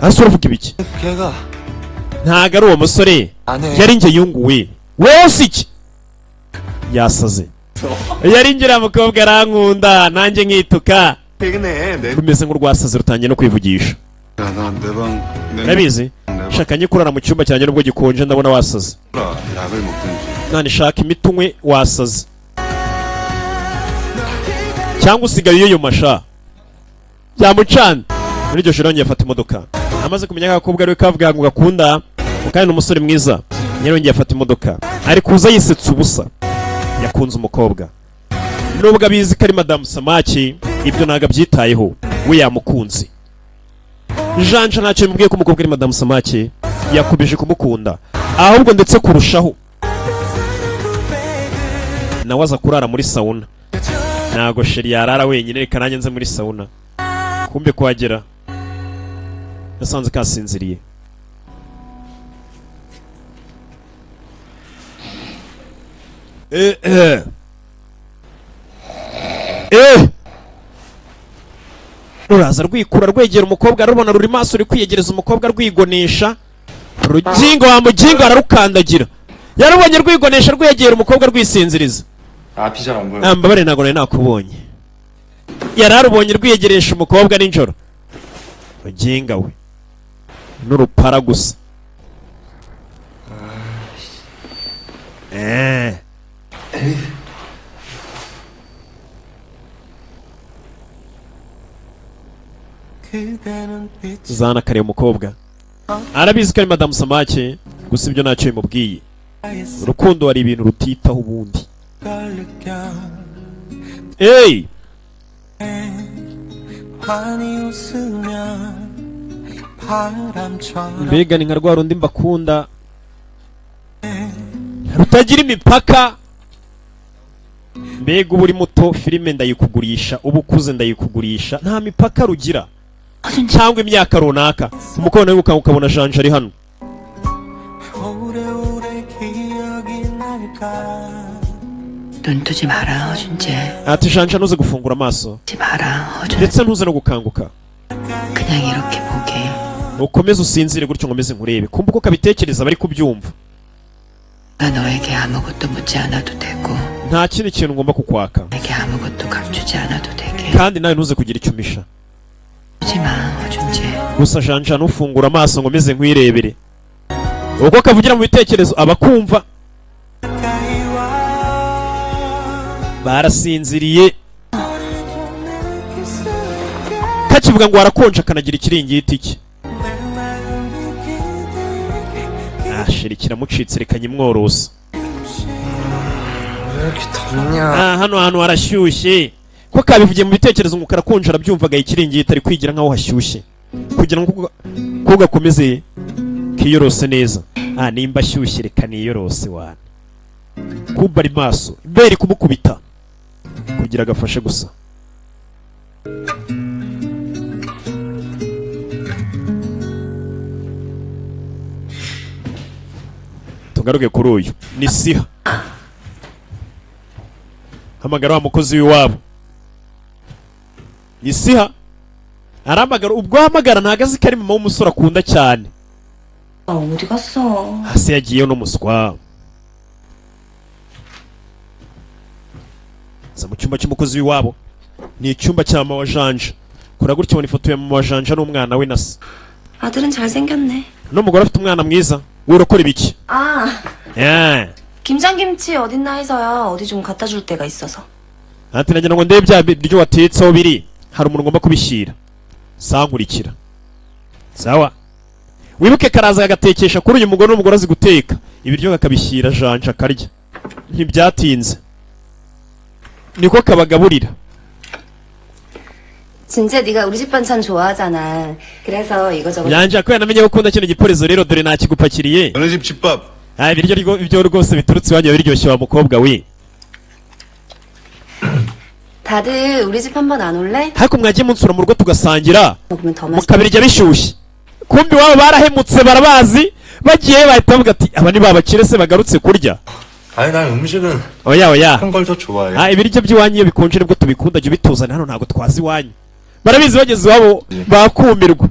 hasi uravuga ibiki 걔가 ntago ari uwo musore 안해. yari njye yunguwe wowe si iki yasaze yari njye uriya mukobwa arankunda nanjye nkituka 되겠네. rumeze nk'urwasaze rutangiye no kwivugisha 야, 나 내 방 urabizi shaka njye kurara mu cyumba cyanjye nubwo gikonje ndabona wasaze 약을 먹든지. none shaka imiti unywe wasaze cyangwa usigaye uyiyuma sha byamucana muri iryo joro yongeye afata imodoka amaze kumenya ko agakobwa ariwe kavuga ngo gakunda kandi ni umusore mwiza yarongeye afata imodoka ari kuza yisetsa ubusa yakunze umukobwa nubwo abizi ko ari madamu Samaki ibyo ntabwo abyitayeho we yamukunze Janja ntacyo bimubwiye ko umukobwa ari madamu Samaki yakomeje kumukunda ahubwo ndetse kurushaho nawe aza kurara muri sauna ntago sheri yarara wenyine reka nanjye nze muri sauna kumbe kuhagera yasanze kasinziriye ruraza rwikura rwegera umukobwa rubona ruri maso ruri kwiyegereza umukobwa rwigonesha. Rugingo wa mugingo ararukandagira. Yarubonye rwigonesha rwegera umukobwa rwisinziriza. 앞이 잘 안 보여. Mbabare ntago nari nakubonye. Yararubonye rwiyegeresha umukobwa ninjoro. Ruginga we. N'urupara gusa. Zana kare umukobwa. Arabizi ko ari Madame Samake, gusa ibyo ntacyo bimubwiye. Urukundo hari ibintu rutitaho ubundi. Hey! Mbega ni nka rwa rundi mbakunda rutagira imipaka. Mbega uba uri muto filime ndayikugurisha, uba ukuze ndayikugurisha, nta mipaka rugira cyangwa imyaka runaka. Umukobwa nawe ukabona Janja ari hano. 눈 뜨지 마라 허준재. Ati Janja ntuze gufungura amaso 뜨지 마라 허준. ndetse ntuze no gukanguka. 그냥 이렇게 보게. Ukomeze usinzire gutyo ngomeze nkurebe. Kumva uko kabitekereza bari kubyumva. 나 너에게 아무것도 묻지 않아도 되고. Nta kindi kintu ngomba kukwaka. 내게 아무것도 감추지 않아도 되게. Kandi nawe ntuze kugira icyo umisha. 뜨지 마 허준재. Gusa Janja nufungura amaso ngomeze nkwirebere. Uko kavugira mu bitekerezo abakumva barasinziriye. Kakivuga ngo arakonje akanagira ikiringiti cye. Sheri kiramucitse reka nyimworosa. Hano harashyushye. Ko kabivugiye mu bitekerezo ngo karakonje arabyumvaga ikiringiti ari kwigira nkaho hashyushye. Kugira ngo ko gakomeze kiyorose neza. Nimba ashyushye reka niyorose wana. Kuba ari maso. Mbere kumukubita. Kugira agafashe gusa. Tugaruke kuri uyu ni Siha. Hamagara wa mukozi w'iwabo. Ni Siha. Aramagara ubwo hamagara ntagazi kari mama w'umusore akunda cyane. 어디 갔어? Hasi yagiye no muswa. Za mu cyumba cy'umukozi w'iwabo. Ni icyumba cya mama wa Janja. Kora gutyo ubona ifoto ya mama wa Janja n'umwana we nasa. 아들은 잘생겼네. N'umugore afite umwana mwiza. Urakora ibiki? 김장김치 어딨나 해서요. 어디 좀 갖다 줄 데가 있어서. Ati nagira ngo ndebe bya biryo watetseho biri. Hari umuntu ngomba kubishyira. Sankurikira. Sawa. Wibuke karaza agatekesha kuri uyu mugore n'umugore azi guteka. Ibiryo akabishyira Janja akarya. Ntibyatinze. Niko kabagaburira. 진짜 네가 우리 집 반찬 좋아하잖아. 그래서 이거저거. Janja ko yanamenye gukunda kino giporezo rero dore nakigupakiriye. 너네 집 집밥. ibyo rwose biturutse iwanyu biryoshye wa mukobwa we. 다들 우리 집 한번 안 올래? Ariko mwagiye munsura mu rugo tugasangira. 먹으면 더 맛있어. Mukabirya bishyushye. Kumbi wabo barahemutse barabazi. Bagiye bahita bavuga ati aba ni babakire se bagarutse kurya. 아니 난 음식은 Oya. 한 걸 더 좋아해. Ibiryo by'iwanyu iyo bikonje nibwo tubikunda jya bituzana hano ntago twazi iwanyu. Barabizi bageze iwabo bakumirwa.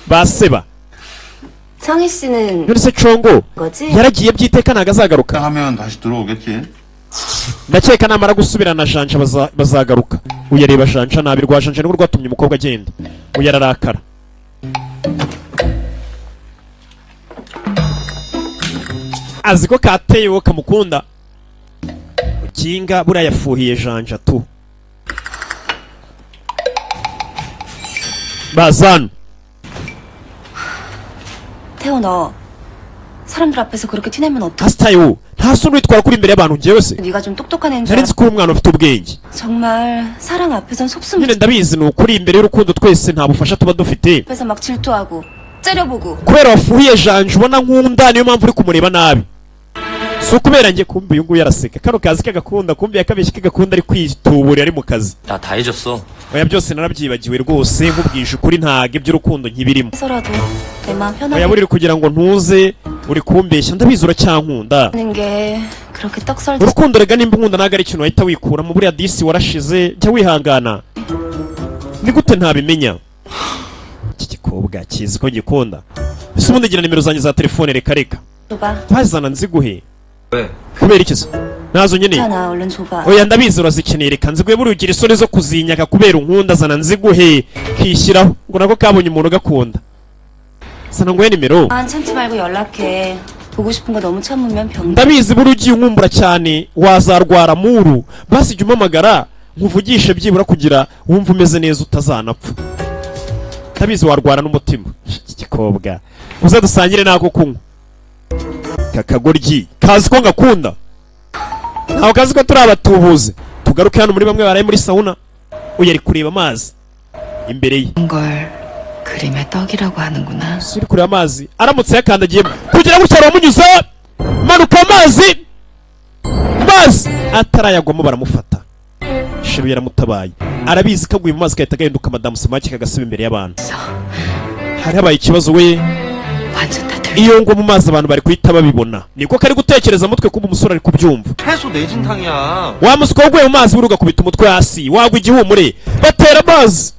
Baseba. 성희 씨는 None se Congo 거지? yaragiye byiteka ntago azagaruka. 하면 다시 들어오겠지. Ndakeka namara gusubirana Janja bazagaruka. Uyareba Janja nabi rwa Janja nibwo rwatumye umukobwa agenda. Uyararakara. Aziko kateye wo kamukunda. Ukinga buriya yafuhiye Janja tu. Bazan. 태호 너 사람들 앞에서 그렇게 티내면 어떡해? Hasitayo. Nta soni witwara kuri imbere y'abantu njyewe se. 네가 좀 똑똑한 애인 줄 Nari nzi ko uri umwana ufite ubwenge. 정말 사랑 앞에선 속숨 Nyine ndabizi ni ukuri imbere y'urukundo twese nta bufasha tuba dufite. 앞에서 막 질투하고 째려보고 Kubera wafuhiye Janja ubona nkunda niyo mpamvu uri kumureba nabi. Si ukubera njye kumbi uyu nguyu yaraseka. Kano kazi kagakunda kumbi yakabeshye kagakunda ari kwitubura ari mu kazi. 나 다 잊었어. Oya byose narabyibagiwe rwose nkubwije ukuri ntago iby'urukundo nkibirimo. 해서라도 내 마음 Oya 편하게 buriri kugira ngo ntuze uri kumbeshya ndabizi uracyankunda. 하는 게 그렇게 떡설지 Urukundo rega nimba nkunda ntago ari ikintu wahita wikuramo buriya disi warashize jya wihangana. ni gute ntabimenya? Iki gikobwa kizi ko gikunda. Ese ubundi gira nimero zanjye za telefone reka reka. Bazana nziguhe. Kubera iki se? Nazo nyine. Oya ndabizi urazikeneye reka nziguhe buri ugira isoni zo kuzinyaka kubera unkunda zana nziguhe kishyiraho ngo nako kabonye umuntu gakunda. Sana nguhe nimero. 참지 말고 연락해. 보고 싶은 거 너무 참으면 병. Ndabizi buri ugiye unkumbura cyane wazarwara muru. Basi jya umpamagara nkuvugishe byibura kugira wumva umeze neza utazanapfa. Ndabizi warwara n'umutima. Gikobwa. Uza dusangire nako kunywa. Kakagoryi kazi ko ngakunda. Ntaho kazi ko turi abatubuze. Tugaruke hano muri bamwe baraye muri sauna. Uyu ari kureba amazi imbere ye. 걸 그림의 떡이라고 하는구나. Suri kureba amazi aramutse yakandagiyemo kugira ngo cyaro munyuza manuka amazi atarayagwamo baramufata. Shiru yaramutabaye arabizi kaguye mu mazi kahita gahinduka madamu Samaki kagasiba imbere y'abantu. Hari habaye ikibazo we iyo ngo mu mazi abantu bari kuhita babibona niko kari gutekereza mutwe kuba umusore ari kubyumva. 해소 내진탕이야. Wa musiko waguye mu mazi buruga kubita umutwe hasi wagwa igihumure batera amazi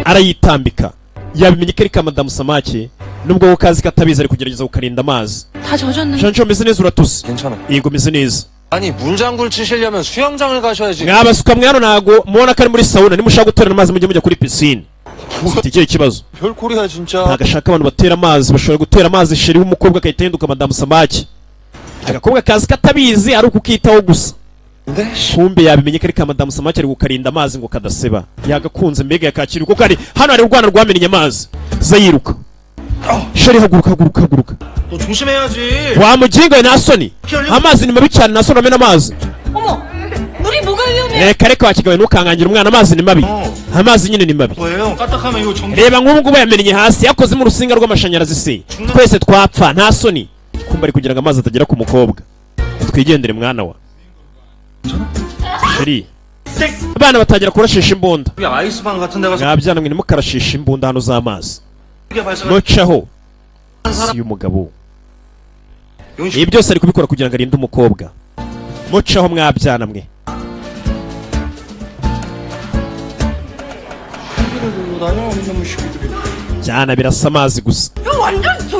arayitambika yabimenye ko ari ka madamu Samaki nubwo wo kazi katabizi ari kugerageza gukarinda amazi. 다 젖었는데. Janjo meze neza uratuse. 괜찮아. Yego meze neza. 아니 문장구를 치시려면 수영장을 가셔야지. Mwabasuka mwana nago mubona kari muri sauna nimushaka gutorera amazi mujye mujya kuri piscine. Ufite ikihe kibazo? 별꼴이야 진짜. Ntagashaka abantu batera amazi bashobora gutera amazi sheri w'umukobwa akahita yenduka madamu Samaki. Agakobwa kazi katabizi ari ukukitaho gusa. Kumbe yabimenye ko ari ka madamu Samaki ari gukarinda amazi ngo kadaseba. Yagakunze mbega yakakira uko kari hano hari urwana rwamenye amazi. Zayiruka. Sheri haguruka. 너 조심해야지. Wa mugingo na soni. Amazi ni mabi cyane na soni amena amazi. 어머, 물이 뭐가 위험해? Reka wakigawe nukangangira umwana amazi ni mabi. Amazi nyine ni mabi. 뭐예요? 까딱하면 이거 정. Reba nk'ubu ngubu yamenye hasi yakoze mu rusinga rw'amashanyarazi se. Twese twapfa nta soni. Kumba ari kugira ngo amazi atagera ku mukobwa. Twigendere mwana wa. Sheri. Abana batangira kurashisha imbunda. 우리 아이스방 같은 데 가서 Mwabyana mwe nimukarashisha imbunda hano z'amazi. Nocaho. Si umugabo. Ibi byose ari kubikora kugira ngo arinde umukobwa. Mucaho mwabyana mwe. Cyana birasa amazi gusa.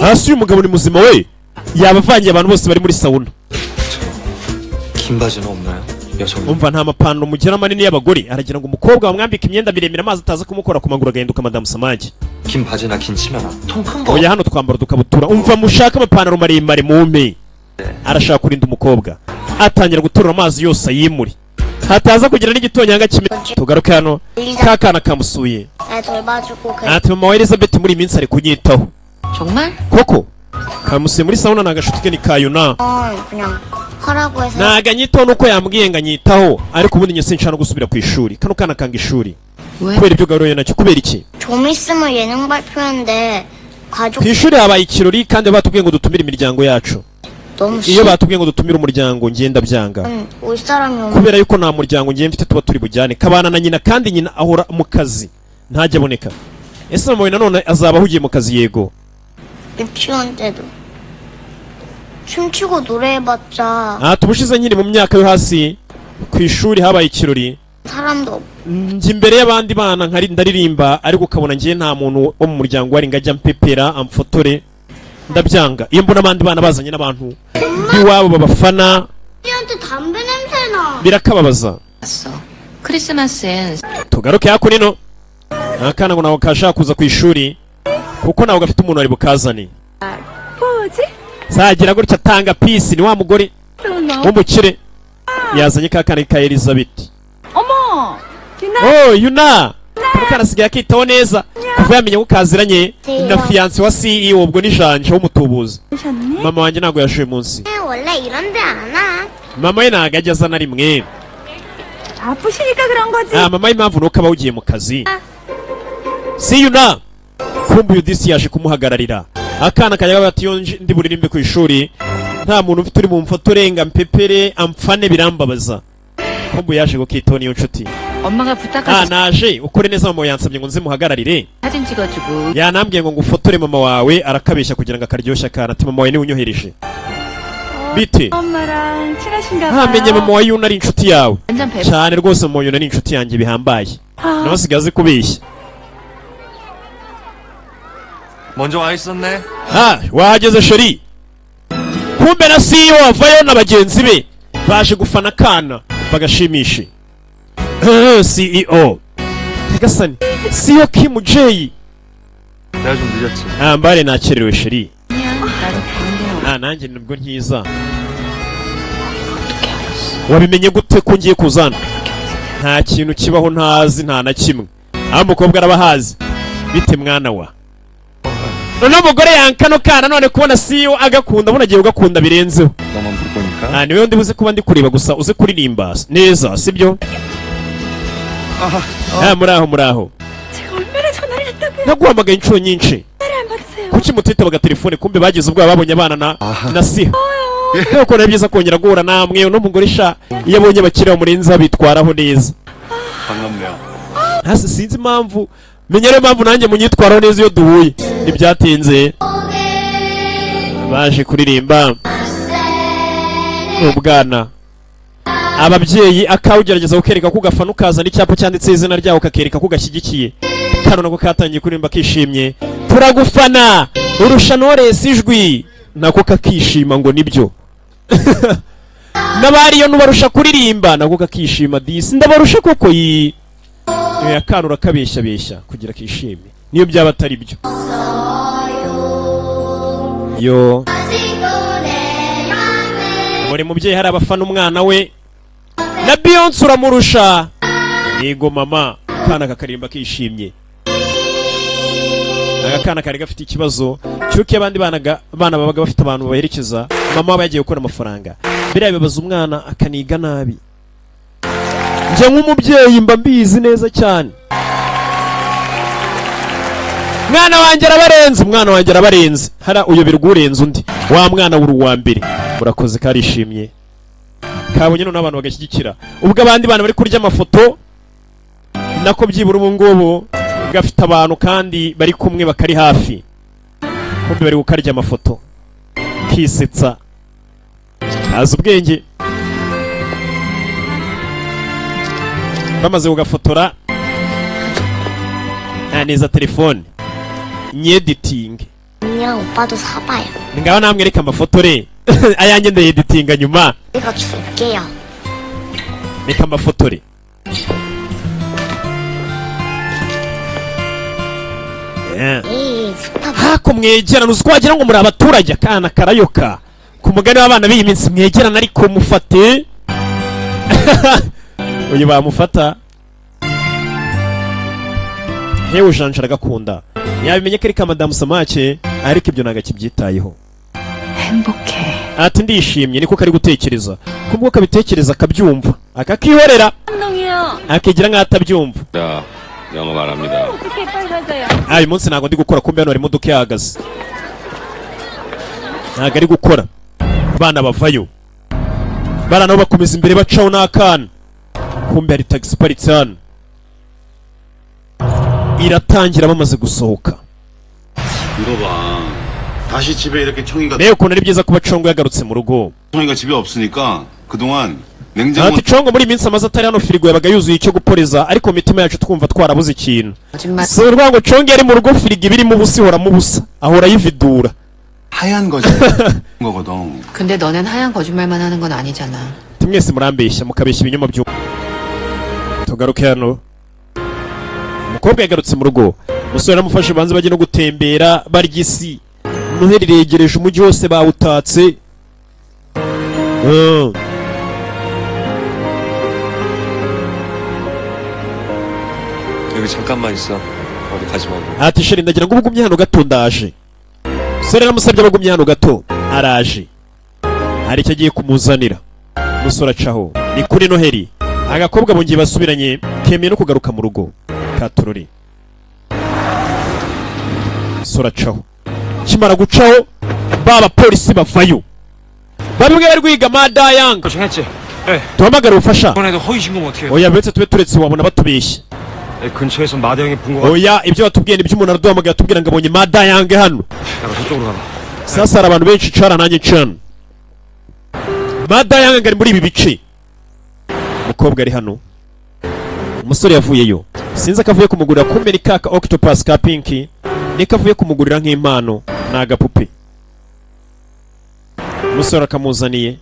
Hasi umugabo ni muzima we. Yabavangiye abantu bose bari muri sauna. 긴 바지는 없나요? 여성. Umva nta mapantaro mugira manini y'abagore aragira ngo umukobwa bamwambika imyenda miremire amazi ataza kumukora ku maguru agahinduka madamu Samaki. 긴 바지나 긴 치마나 통큰 거. Oya hano twambara dukabutura. Umva mushaka amapantaro maremare mumpe. Arashaka kurinda umukobwa. Atangira gutorora amazi yose ayimuri. Hataza kugira n'igitonyanga kimwe. Tugaruke hano kakana kamusuye. Ati mama wa Elizabeth muri minsi ari kunyitaho. 정말? Koko kamusuye muri sauna nagashuti ke ni kayuna. 그냥 하라고 해서. Naganyitaho nuko yambwiye nganyitaho ariko ubundi nyese nshana gusubira ku ishuri. Kano kana kanga ishuri. 왜? Kubera ibyo garoye nacyo kubera iki? 좀 있으면 예능 발표인데 가족. Ku ishuri habaye ikirori kandi batubwiye ngo dutumire imiryango yacu. 너무 Iyo batubwiye ngo dutumire umuryango ngenda byanga. 올 사람이 오면 Kubera yuko nta muryango ngiye mfite tuba turi bujyane kabana na nyina kandi nyina ahora mu kazi ntajya aboneka. Ese mama we nanone azaba ahugiye mu kazi yego. 유치원 때도 춤추고 노래해봤자 Tubushize nyine mu myaka yo hasi ku ishuri habaye ikirori. 사람도 Njye imbere y'abandi bana nkari ndaririmba ariko ukabona ngiye nta muntu wo mu muryango wari ngajya mpepera amfotore ndabyanga. Iyo mbona abandi bana bazanye n'abantu biwabo babafana 우리한테 담배 냄새나. birakababaza. 왔어. 크리스마스엔 Tugaruke hakurino akana ngo nawe kashaka kuza ku ishuri kuko nawe gafite umuntu ari bukazane. 뭐지? Zagira gutya atanga peace ni wa mugore w'umukire yazanye kakana ka Elizabeth. 어머, Oh Yuna kakana sigaye akitaho neza kuva yamenye ko kaziranye na fiance wa CEO ubwo ni Janje w'umutubuzi. Mama wanjye ntago yashoye munsi. 원래 이런데 안 와. Mama we ntago ajya azana rimwe. 바쁘시니까 그런 거지. Mama impamvu nuko aba ugiye mu kazi. Si Yuna kumbe uyu disi yaje kumuhagararira. Akana kajya bati yo ndi buririmbe ku ishuri nta muntu ufite uri mu mfotore nga mpepere amfane birambabaza. Kumbe yaje gukitaho niyo nshuti. 엄마가 부탁하셨 Naje ukore neza mama yansabye ngo nze muhagararire. 사진 찍어주고 Yanambwiye ngo ngufotore mama wawe arakabeshya kugira ngo akaryoshya akana ati mama wawe ni unyohereje. Bite? 엄마랑 친하신가 봐. Hamenye mama wa Yuna ari inshuti yawe. 완전 배 Cyane rwose mama Yuna ni inshuti yanjye bihambaye. nawe asigaye azi kubeshya. 먼저 와 있었네. wahageze sheri. kumbe na CEO avayo na bagenzi be baje gufana kana bagashimishe. CEO Tegasani CEO Kim J. 내가 좀 늦었지. mbare nakerewe sheri. nanjye nibwo nkiza. wabimenye gute ko ngiye kuzana? nta kintu kibaho ntazi nta na kimwe. umukobwa arabahazi bite mwana wa. none umugore yankano kana none kubona CEO agakunda abona agiye ugakunda birenzeho. 너만 볼 거니까. niwe ndi buze kuba ndi kureba gusa uze kuririmba neza sibyo? muraho naguhamagaye inshuro nyinshi kuki mutitabaga telefone kumbe bagize ubwoba babonye abana na siho. nuko ni byiza kongera guhura namwe n'umugore sha iyo abonye abakiriya murenza bitwaraho neza. 반갑네요. hasi sinzi impamvu menya rero impamvu nanjye munyitwaraho neza iyo duhuye ntibyatinze. baje kuririmba ubwana ababyeyi akawugerageza kukereka ko ugafana ukazana icyapa cyanditseho izina ryawe ukakereka ko ugashyigikiye. kano nako katangiye kuririmba kishimye turagufana urusha Knowless ijwi nako kakishima ngo nibyo. n'abariyo nubarusha kuririmba nako kakishima disi ndabarusha koko yi akanura kabeshya beshya kugira kishime niyo byaba atari byo. yo muri mubyeyi hari abafana umwana we na Beyonce uramurusha. yego mama kana kakarimba kishimye. agakana kari gafite ikibazo cyuko abandi bana babaga bafite abantu baherekeza mama waba yagiye gukora amafaranga biriya bibaza umwana akaniga nabi. njye nk'umubyeyi mba mbizi neza cyane. mwana wanjye arabarenze hara uyoberwa urenze undi wa mwana w'uru wa mbere. murakoze karishimye kabonye none abantu bagashyigikira ubwo abandi bana bari kurya amafoto nako byibura ubu ngubu gafite abantu kandi bari kumwe bakari hafi kumbe bari gukarya amafoto kisetsa azi ubwenge. bamaze kugafotora neza telefone nyediting. 언니랑 오빠도 사봐요. ngaho namwereka amafoto re ayanjye ndayeditinga nyuma. 내가 줄게요. reka amafotore. hako mwegerana uzi ko wagira ngo muri abaturage akana karayoka ku mugani w'abana b'iyi minsi mwegerana ariko mufate. uyu bamufata hewe ujanja aragakunda yabimenye ko ari ka madamu Samake ariko ibyo ntago akibyitayeho. ati ndishimye niko kari gutekereza kubwo kabitekereza akabyumva akakihorera akigira nk'atabyumva. 영어 말합니다. uyu munsi ntabwo ndi gukora kumbe hano hari imodoka ihagaze ntabwo ari gukora. abana bavayo bana nabo bakomeza imbere bacaho n'akana kumbe hari tagisi iparitse hano iratangira bamaze gusohoka. 이거 봐. 다시 집에 이렇게 청이가 mbega ukuntu ari byiza kuba congo yagarutse mu rugo. 청이가 집에 없으니까 그동안 냉장고 ati congo muri minsi amaze atari hano firigo yabaga yuzuye icyo guporeza ariko mitima yacu twumva twarabuze ikintu. si urwango congo yari mu rugo firigo ibirimo ubusa ihoramo ubusa ahora yividura. 하얀 거거든. 근데 너넨 하얀 거짓말만 하는 건 아니잖아. mwese murambeshya mukabeshya ibinyoma byo. tugaruke hano umukobwa yagarutse mu rugo umusore namufashe banze bajye no gutembera barya isi. noheri iregereje umujyi wose bawutatse. 여기 잠깐만 있어. 어디 가지 말고. ati sheri ndagira ngo ubugumye hano gato ndaje. umusore namusabye abagumye hano gato araje hari icyo agiye kumuzanira. umusore acaho ni kuri noheri agakobwa bongeye basubiranye kemeye no kugaruka mu rugo katurori. umusore acaho kimara gucaho baba polisi bavayo babimwe bari guhiga madayanga. duhamagare ubufasha. oya betse tube turetse wabona batubeshya. 근처에서 마대형이 본 거. oya ibyo batubwiye nibyo umuntu araduhamagaye atubwira ngo abonye madayange hano. 저쪽으로 가봐. sasa hari abantu benshi cara nanjye cana. madayange ari muri ibi bice. umukobwa ari hano umusore yavuyeyo sinzi akavuye kumugurira kumbe ni kaka octopus ka pinki niko avuye kumugurira nk'impano ni agapupe umusore akamuzaniye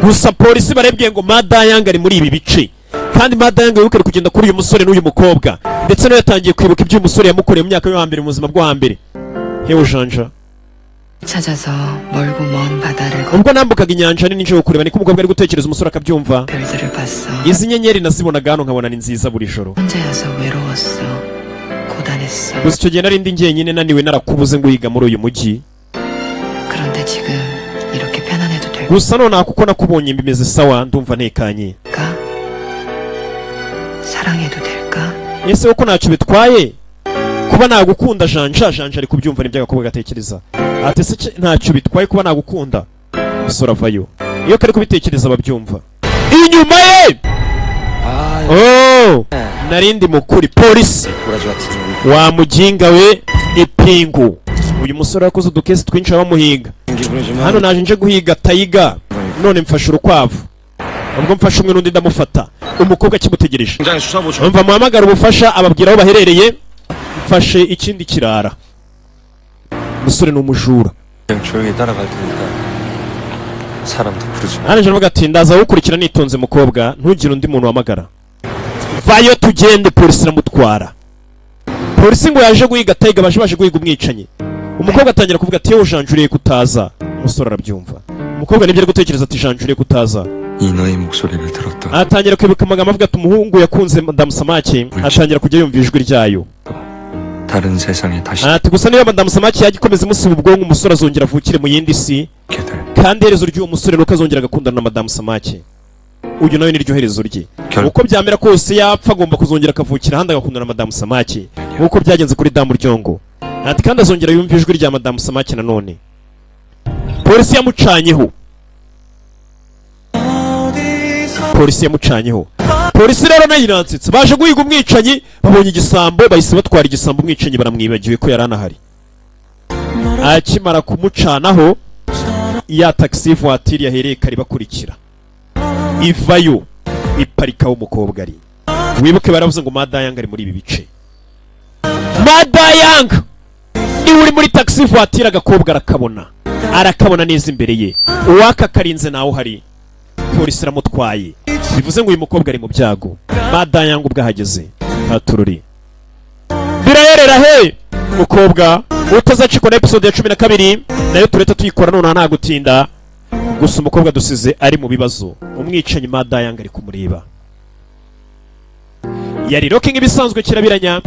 gusa polisi barebwiye ngo Madayang ari muri ibi bice kandi Madayang yibuke kugenda kuri uyu musore n'uyu mukobwa ndetse nawe yatangiye kwibuka ibyo umusore yamukoreye mu myaka yo hambere mu buzima bwo hambere hewe janja 찾아서 멀고 먼 바다를 ubwo nambukaga inyanja nini nje kureba niko umukobwa ari gutekereza umusore akabyumva 별들을 봤어. izi nyenyeri nazibonaga hano nkabona ni nziza buri joro 혼자여서 외로웠어. 고단했어. gusa icyo gihe nari ndi njyenyine naniwe narakubuze ngo yiga muri uyu mujyi 그런데 지금 이렇게 편안해도 될까? gusa nonaha kuko nakubonye bimeze sawa ndumva ntekanye 사랑해도 될까? ese uko ntacyo bitwaye kuba nagukunda janja ari kubyumva nibyo agakobwa gatekereza ati se ntacyo bitwaye kuba nagukunda umusore avayo iyo kari kubitekereza babyumva inyuma ye narindi mukuri polisi wa muginga we ipingu uyu musore yakoze udukesi twinshi bamuhiga hano naje nje guhiga tayiga none mfashe urukwavu ubwo mfashe umwe n'undi ndamufata umukobwa kimutegereje umva muhamagara ubufasha ababwira aho baherereye mfashe ikindi kirara umusore ni umujura hano jana ati ndaza gukurikira nitonze mukobwa ntugire undi muntu wamagara vayo tugende polisi iramutwara polisi ngo yaje guhiga tayiga baje guhiga umwicanyi umukobwa atangira kuvuga ati yewe janjuriye kutaza umusore arabyumva umukobwa nibyo ari gutekereza ati janjuriye kutaza 너의 목소리를 들었다. atangira kwibuka amagambo avuga ati umuhungu yakunze Madame Samaki atangira kujya yumva ijwi ryayo 다른 세상에 다시 ati gusa niba Madame Samaki yagikomeza umusiba ubwonko umusore azongera avukire mu yindi si kandi herezo ry'uwo musore nuko azongera agakundana na Madame Samaki uyu nawe niryo herezo rye uko byamera kose yapfa agomba kuzongera akavukira ahandi agakundana na Madame Samaki nk'uko byagenze kuri Damu Ryongo ati kandi azongera yumva ijwi rya Madame Samaki nanone polisi yamucanyeho polisi rero nayo iransitse baje guhiga umwicanyi babonye igisambo bahise batwara igisambo umwicanyi baramwibagiwe ko yari anahari akimara kumucanaho ya taxi voiture yahereye kari bakurikira ivayo iparikaho umukobwa ari wibuke baravuze ngo Madayang ari muri ibi bice Madayang niwe uri muri taxi voiture agakobwa arakabona neza imbere ye uwaka karinze nawe uhari polisi iramutwaye bivuze ngo uyu mukobwa ari mu byago Madayang ubwo ahageze hatururi birayerera he mukobwa utazacikwa na episode ya 12 nayo tureta tuyikora none nta gutinda gusa umukobwa dusize ari mu bibazo umwicanyi Madayang ari kumureba yari rocking ibisanzwe kirabiranya